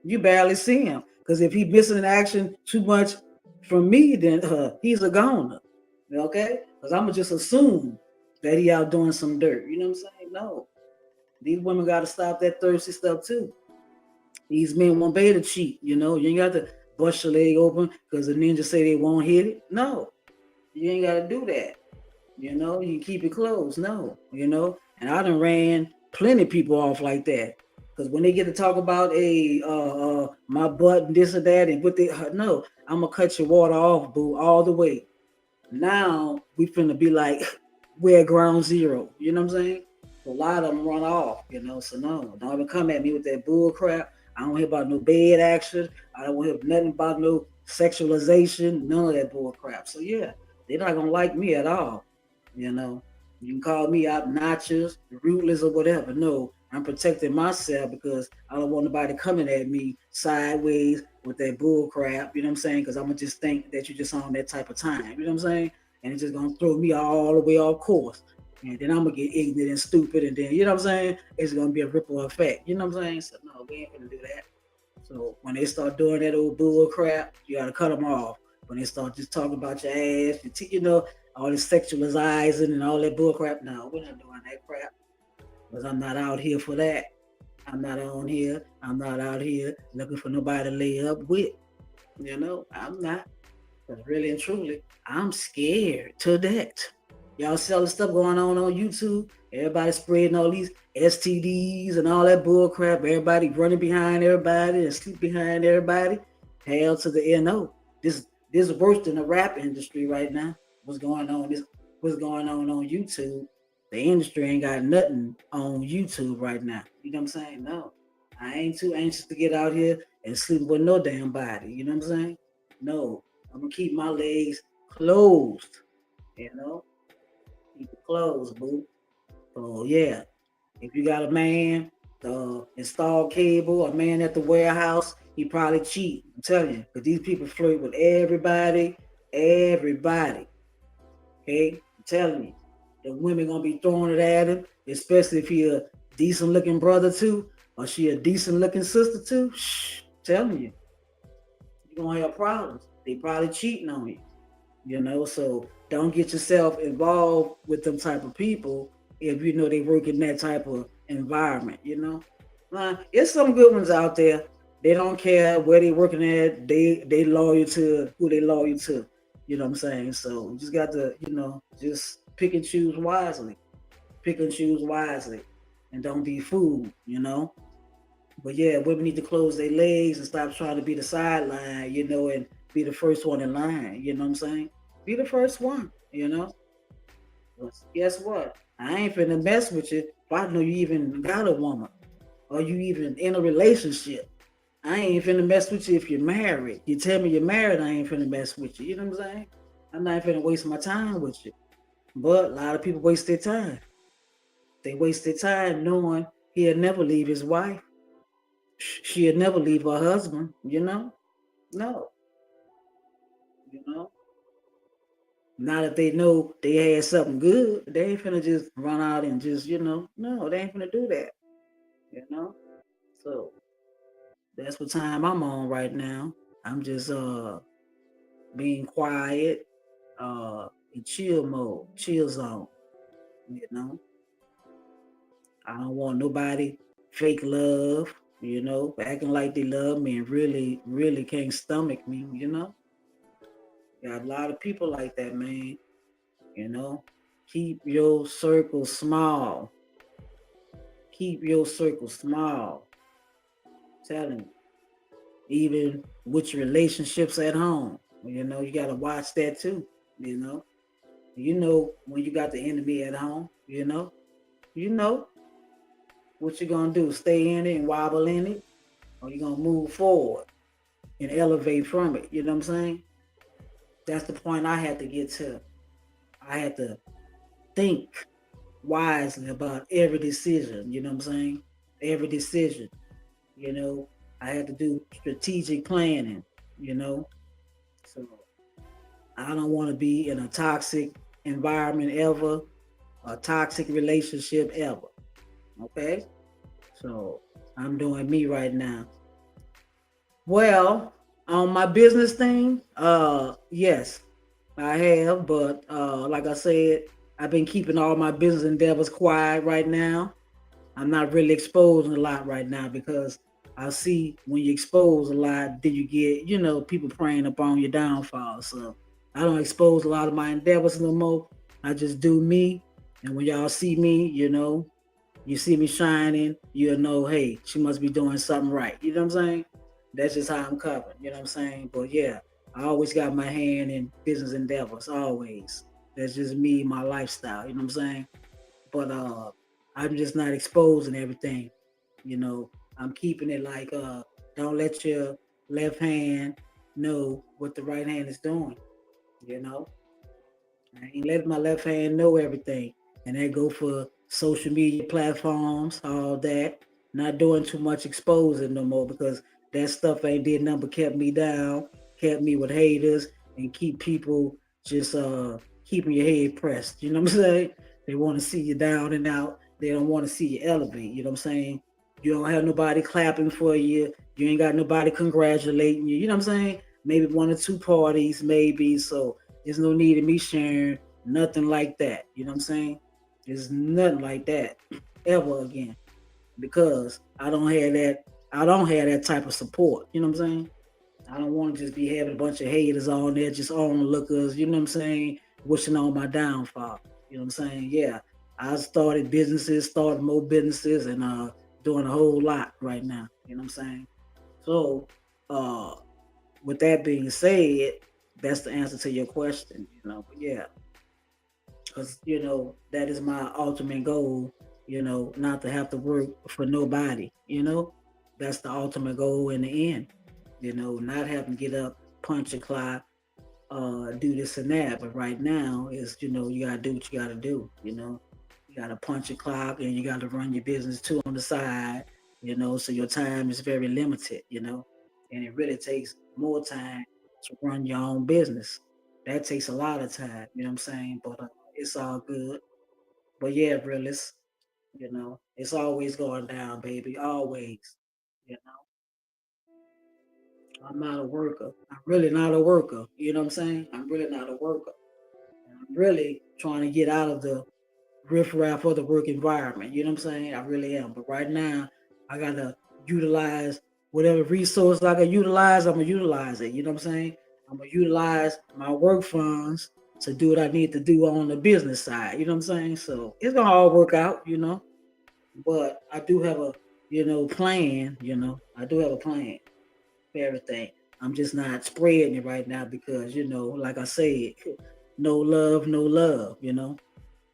You barely see him. Because if he missing an action too much from me, then he's a goner. Okay? Because I'm gonna just assume that he out doing some dirt. You know what I'm saying? No. These women gotta stop that thirsty stuff too. These men won't be to cheat, you know. You ain't got to bust your leg open because the ninja say they won't hit it. No, you ain't got to do that. You know, you keep it closed. No, you know. And I done ran plenty of people off like that. Because when they get to talk about my butt and this or that and what they no, I'm gonna cut your water off, boo, all the way. Now we finna be like we're at ground zero. You know what I'm saying? A lot of them run off, you know. So no, don't even come at me with that bull crap. I don't hear about no bed action. I don't hear nothing about no sexualization, none of that bull crap. So yeah, they're not gonna like me at all. You know, you can call me obnoxious, rootless, or whatever. No, I'm protecting myself because I don't want nobody coming at me sideways with that bull crap. You know what I'm saying? Because I'm gonna just think that you're just on that type of time. You know what I'm saying? And it's just gonna throw me all the way off course. And then I'm gonna get ignorant and stupid, and then you know what I'm saying? It's gonna be a ripple effect. You know what I'm saying? So no, we ain't gonna do that. So when they start doing that old bull crap, you gotta cut them off. When they start just talking about your ass, you know, all this sexualizing and all that bull crap. No, we're not doing that crap because I'm not out here for that. I'm not on here. I'm not out here looking for nobody to lay up with. You know, I'm not. Because really and truly, I'm scared to that. Y'all see all the stuff going on YouTube. Everybody spreading all these STDs and all that bull crap. Everybody running behind everybody and sleep behind everybody. Hell to the NO. This is worse than the rap industry right now. What's going on? What's going on YouTube? The industry ain't got nothing on YouTube right now. You know what I'm saying? No. I ain't too anxious to get out here and sleep with no damn body. You know what I'm saying? No. I'm gonna keep my legs closed. You know? Keep it closed, boo. So yeah, if you got a man install cable, a man at the warehouse, he probably cheat. I'm telling you, because these people flirt with everybody, everybody. Okay, I'm telling you, the women gonna be throwing it at him, especially if he a decent looking brother too, or she a decent looking sister too. Shh, I'm telling you, you're gonna have problems. They probably cheating on you. You know, so don't get yourself involved with them type of people if you know they work in that type of environment. You know, it's some good ones out there. They don't care where they working at. They loyal to who they loyal to. You know what I'm saying? So you just got to just pick and choose wisely. Pick and choose wisely, and don't be fooled. You know. But yeah, women need to close their legs and stop trying to be the sideline, and be the first one in line. You know what I'm saying? Be the first one, you know? But guess what? I ain't finna mess with you if I know you even got a woman or you even in a relationship. I ain't finna mess with you if you're married. You tell me you're married, I ain't finna mess with you. You know what I'm saying? I'm not finna waste my time with you. But a lot of people waste their time. They waste their time knowing he'll never leave his wife. She'll never leave her husband, you know? No, you know? Not if they know they had something good. They ain't finna just run out and just, no, they ain't finna do that, you know? So that's what time I'm on right now. I'm just being quiet, in chill mode, chill zone, you know. I don't want nobody fake love, acting like they love me and really, really can't stomach me, you know. Got a lot of people like that, man. You know, keep your circle small. Keep your circle small. Telling you, even with your relationships at home, you got to watch that too. When you got the enemy at home. You know what you're gonna do. Stay in it and wobble in it, or you're gonna move forward and elevate from it. You know what I'm saying? That's the point I had to get to. I had to think wisely about every decision. You know what I'm saying? Every decision. You know, I had to do strategic planning. You know, so I don't want to be in a toxic environment ever, a toxic relationship ever. Okay, so I'm doing me right now. Well, on my business thing, yes, I have, but like I said, I've been keeping all my business endeavors quiet right now. I'm not really exposing a lot right now because I see when you expose a lot, then you get, people preying upon your downfall. So I don't expose a lot of my endeavors no more. I just do me. And when y'all see me, you see me shining, you'll know, hey, she must be doing something right. You know what I'm saying? That's just how I'm covered. You know what I'm saying? But yeah, I always got my hand in business endeavors, always. That's just me, my lifestyle. You know what I'm saying? But I'm just not exposing everything. You know, I'm keeping it like don't let your left hand know what the right hand is doing. You know, I ain't letting my left hand know everything. And that go for social media platforms, all that. Not doing too much exposing no more because that stuff ain't did nothing but kept me down, kept me with haters, and keep people just keeping your head pressed. You know what I'm saying? They want to see you down and out. They don't want to see you elevate. You know what I'm saying? You don't have nobody clapping for you. You ain't got nobody congratulating you. You know what I'm saying? Maybe one or two parties, maybe. So there's no need of me sharing nothing like that. You know what I'm saying? There's nothing like that ever again because I don't have that. I don't have that type of support. You know what I'm saying? I don't want to just be having a bunch of haters on there, just onlookers. You know what I'm saying? Wishing on my downfall. You know what I'm saying? Yeah, I started businesses, started more businesses, and doing a whole lot right now. You know what I'm saying? So, uh, with that being said, that's the answer to your question. But yeah, because that is my ultimate goal. Not to have to work for nobody. That's the ultimate goal in the end. Not having to get up, punch a clock, do this and that. But right now is you gotta do what you gotta do. You gotta punch a clock and you gotta run your business too on the side. So your time is very limited. And it really takes more time to run your own business. That takes a lot of time. You know what I'm saying? But it's all good. But yeah, realist, it's always going down, baby. Always. You know, I'm not a worker. I'm really not a worker. You know what I'm saying? I'm really not a worker. I'm really trying to get out of the riffraff of the work environment. You know what I'm saying? I really am. But right now, I gotta utilize whatever resource I can utilize. I'm gonna utilize it. You know what I'm saying? I'm gonna utilize my work funds to do what I need to do on the business side. You know what I'm saying? So it's gonna all work out. But I do have a plan. I do have a plan for everything. I'm just not spreading it right now because like I said, no love, no love.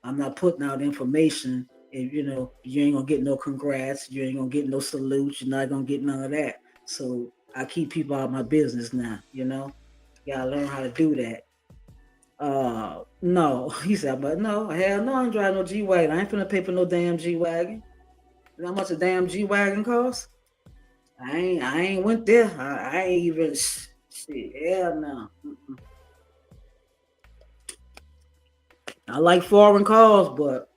I'm not putting out information. If you ain't gonna get no congrats, you ain't gonna get no salutes, you're not gonna get none of that. So I keep people out of my business now. Gotta learn how to do that. No, he said, but no, hell no, I ain't driving no G wagon. I ain't finna pay for no damn G wagon. You know how much a damn G wagon costs? I ain't went there. I ain't even shit. Hell no. I like foreign cars, but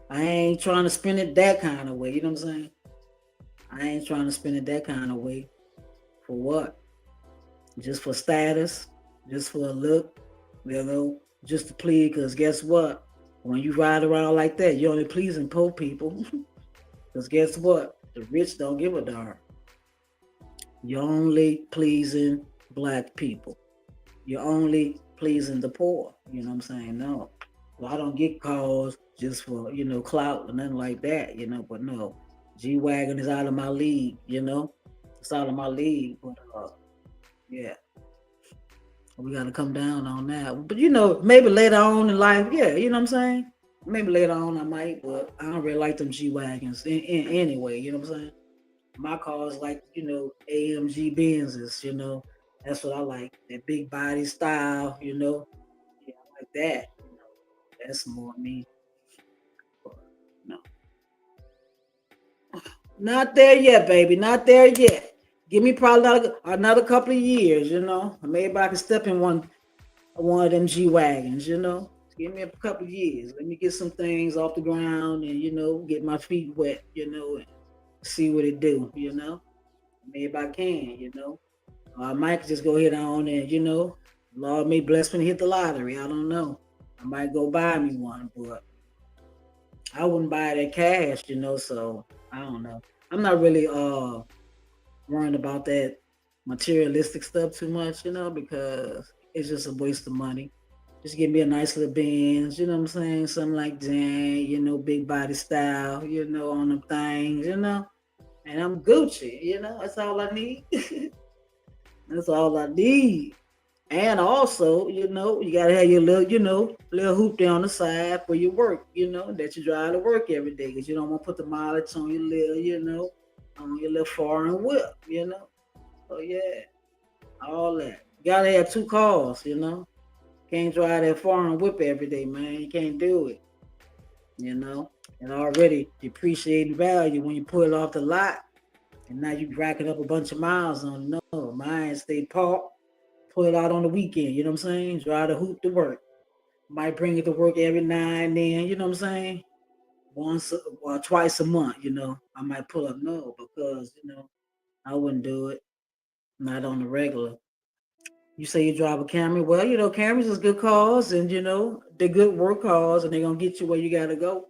I ain't trying to spend it that kind of way. You know what I'm saying? I ain't trying to spend it that kind of way. For what? Just for status, just for a look, you know, just to please. Because guess what? When you ride around like that, you're only pleasing poor people. Because guess what? The rich don't give a darn. You're only pleasing black people. You're only pleasing the poor. You know what I'm saying? No. Well, I don't get calls just for, clout or nothing like that, but no. G Wagon is out of my league, It's out of my league. But yeah, we gotta come down on that. But maybe later on in life, yeah, you know what I'm saying? Maybe later on I might, but I don't really like them G Wagons anyway, you know what I'm saying? My cars like, AMG Benzes, That's what I like. That big body style, Yeah, I like that. That's more me. But no. Not there yet, baby. Not there yet. Give me probably another couple of years, Maybe I can step in one of them G wagons, Give me a couple years. Let me get some things off the ground and get my feet wet, and see what it do, Maybe I can, I might just go ahead on and, Lord may bless me to hit the lottery. I don't know. I might go buy me one, but I wouldn't buy that cash, so I don't know. I'm not really worrying about that materialistic stuff too much, because it's just a waste of money. Just give me a nice little Benz, you know what I'm saying? Something like that, big body style, on them things, and I'm Gucci, that's all I need. That's all I need. And also, you gotta have your little, little hoop there on the side for your work, that you drive to work every day, because you don't want to put the mileage on your little, on your little foreign whip, So yeah, all that. You gotta have two cars, Can't drive that foreign whip every day, man. You can't do it, And already depreciating value when you pull it off the lot, and now you racking up a bunch of miles on it. No, mine stay parked. Pull it out on the weekend, you know what I'm saying? Drive the hoop to work. Might bring it to work every now and then, you know what I'm saying? Once or twice a month, I might pull up. No, because, I wouldn't do it. Not on the regular. You say you drive a Camry. Well, Camrys is good cars and, they're good work cars and they're going to get you where you got to go.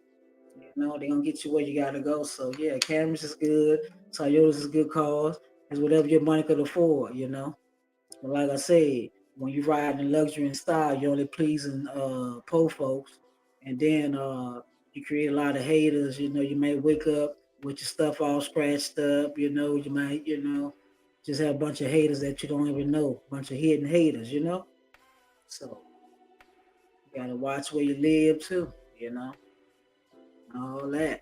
They're going to get you where you got to go. So, yeah, Camrys is good. Toyotas is good cars. It's whatever your money could afford, But like I said, when you ride in luxury and style, you're only pleasing poor folks, and then you create a lot of haters. You may wake up with your stuff all scratched up. You might just have a bunch of haters that you don't even know, a bunch of hidden haters. So you gotta watch where you live too. All that.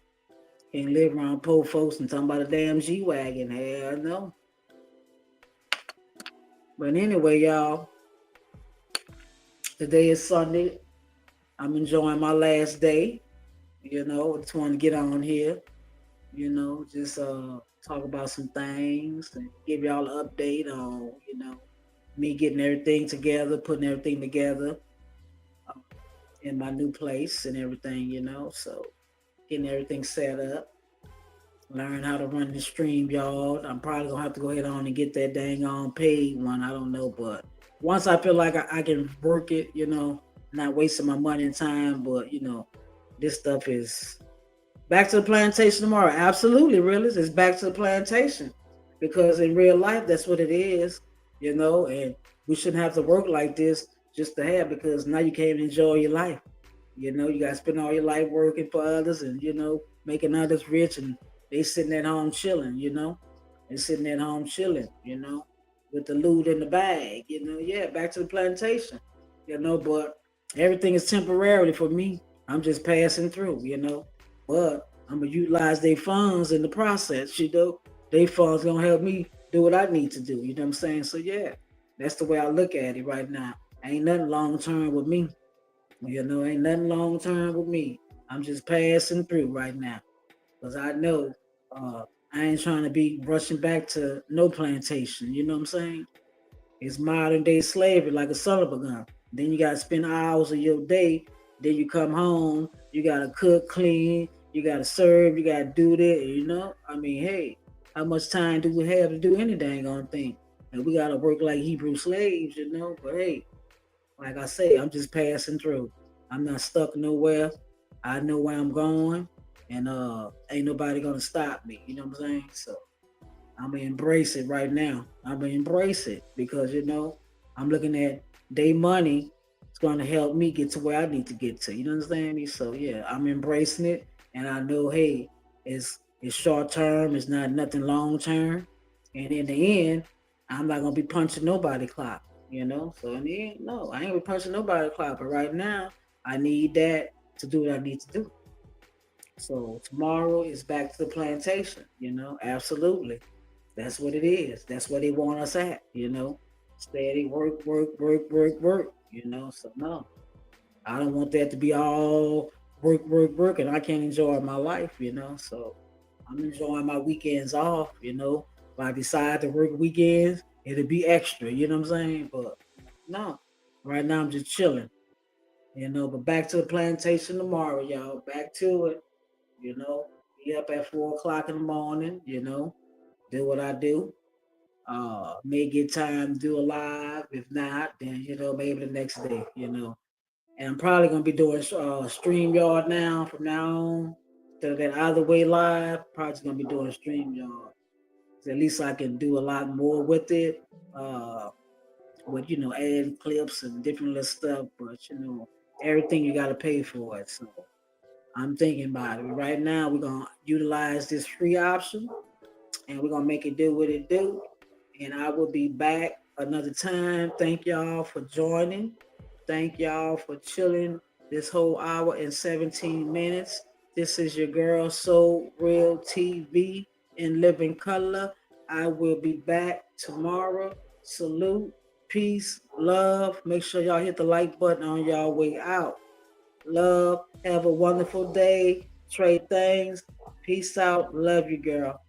Can't live around poor folks and talking about a damn G wagon. Hell no. But anyway, y'all. Today is Sunday. I'm enjoying my last day. Just want to get on here. Just talk about some things and give y'all an update on, me getting everything together, putting everything together in my new place and everything, So getting everything set up. Learn how to run the stream, y'all. I'm probably gonna have to go ahead on and get that dang on paid one. I don't know, but once I feel like I can work it, not wasting my money and time, but this stuff is back to the plantation tomorrow. Absolutely, really, it's back to the plantation because in real life, that's what it is, And we shouldn't have to work like this just to have because now you can't enjoy your life. You got to spend all your life working for others and making others rich, and they sitting at home chilling. They sitting at home chilling. With the loot in the bag. Yeah, back to the plantation. But everything is temporary for me. I'm just passing through. But I'm gonna utilize their funds in the process. Their funds gonna help me do what I need to do. You know what I'm saying? So yeah, that's the way I look at it right now. Ain't nothing long term with me. Ain't nothing long term with me. I'm just passing through right now. Because I know I ain't trying to be rushing back to no plantation. You know what I'm saying? It's modern day slavery, like a son of a gun. Then you gotta spend hours of your day. Then you come home, you gotta cook, clean, you gotta serve, you gotta do that. I mean, hey, how much time do we have to do any dang on thing? And we gotta work like Hebrew slaves, But hey, like I say, I'm just passing through. I'm not stuck nowhere. I know where I'm going, and ain't nobody gonna stop me. You know what I'm saying? So I'm gonna embrace it right now. I'm gonna embrace it because I'm looking at day money. It's gonna help me get to where I need to get to. You understand me? So yeah, I'm embracing it, and I know, hey, it's short term. It's not nothing long term, and in the end, I'm not gonna be punching nobody clock. So in the end, no, I ain't gonna be punching nobody clock. But right now, I need that to do what I need to do. So tomorrow is back to the plantation. Absolutely. That's what it is. That's where they want us at, Steady work, work, work, work, work, So no, I don't want that to be all work, work, work, and I can't enjoy my life, So I'm enjoying my weekends off, If I decide to work weekends, it'll be extra, you know what I'm saying? But no, right now I'm just chilling. But back to the plantation tomorrow, y'all. Back to it. Be up at 4 o'clock in the morning. Do what I do. May get time to do a live. If not, then maybe the next day. And I'm probably gonna be doing StreamYard now from now on. Instead of that either way live, probably just gonna be doing StreamYard. So at least I can do a lot more with it. With adding clips and different little stuff, but everything you gotta pay for it. So I'm thinking about it. Right now we're gonna utilize this free option and we're gonna make it do what it do. And I will be back another time. Thank y'all for joining. Thank y'all for chilling this whole hour and 17 minutes. This is your girl Soul Real TV in living color. I will be back tomorrow. Salute, peace, love. Make sure y'all hit the like button on y'all way out. Love. Have a wonderful day. Trade things. Peace out. Love you, girl.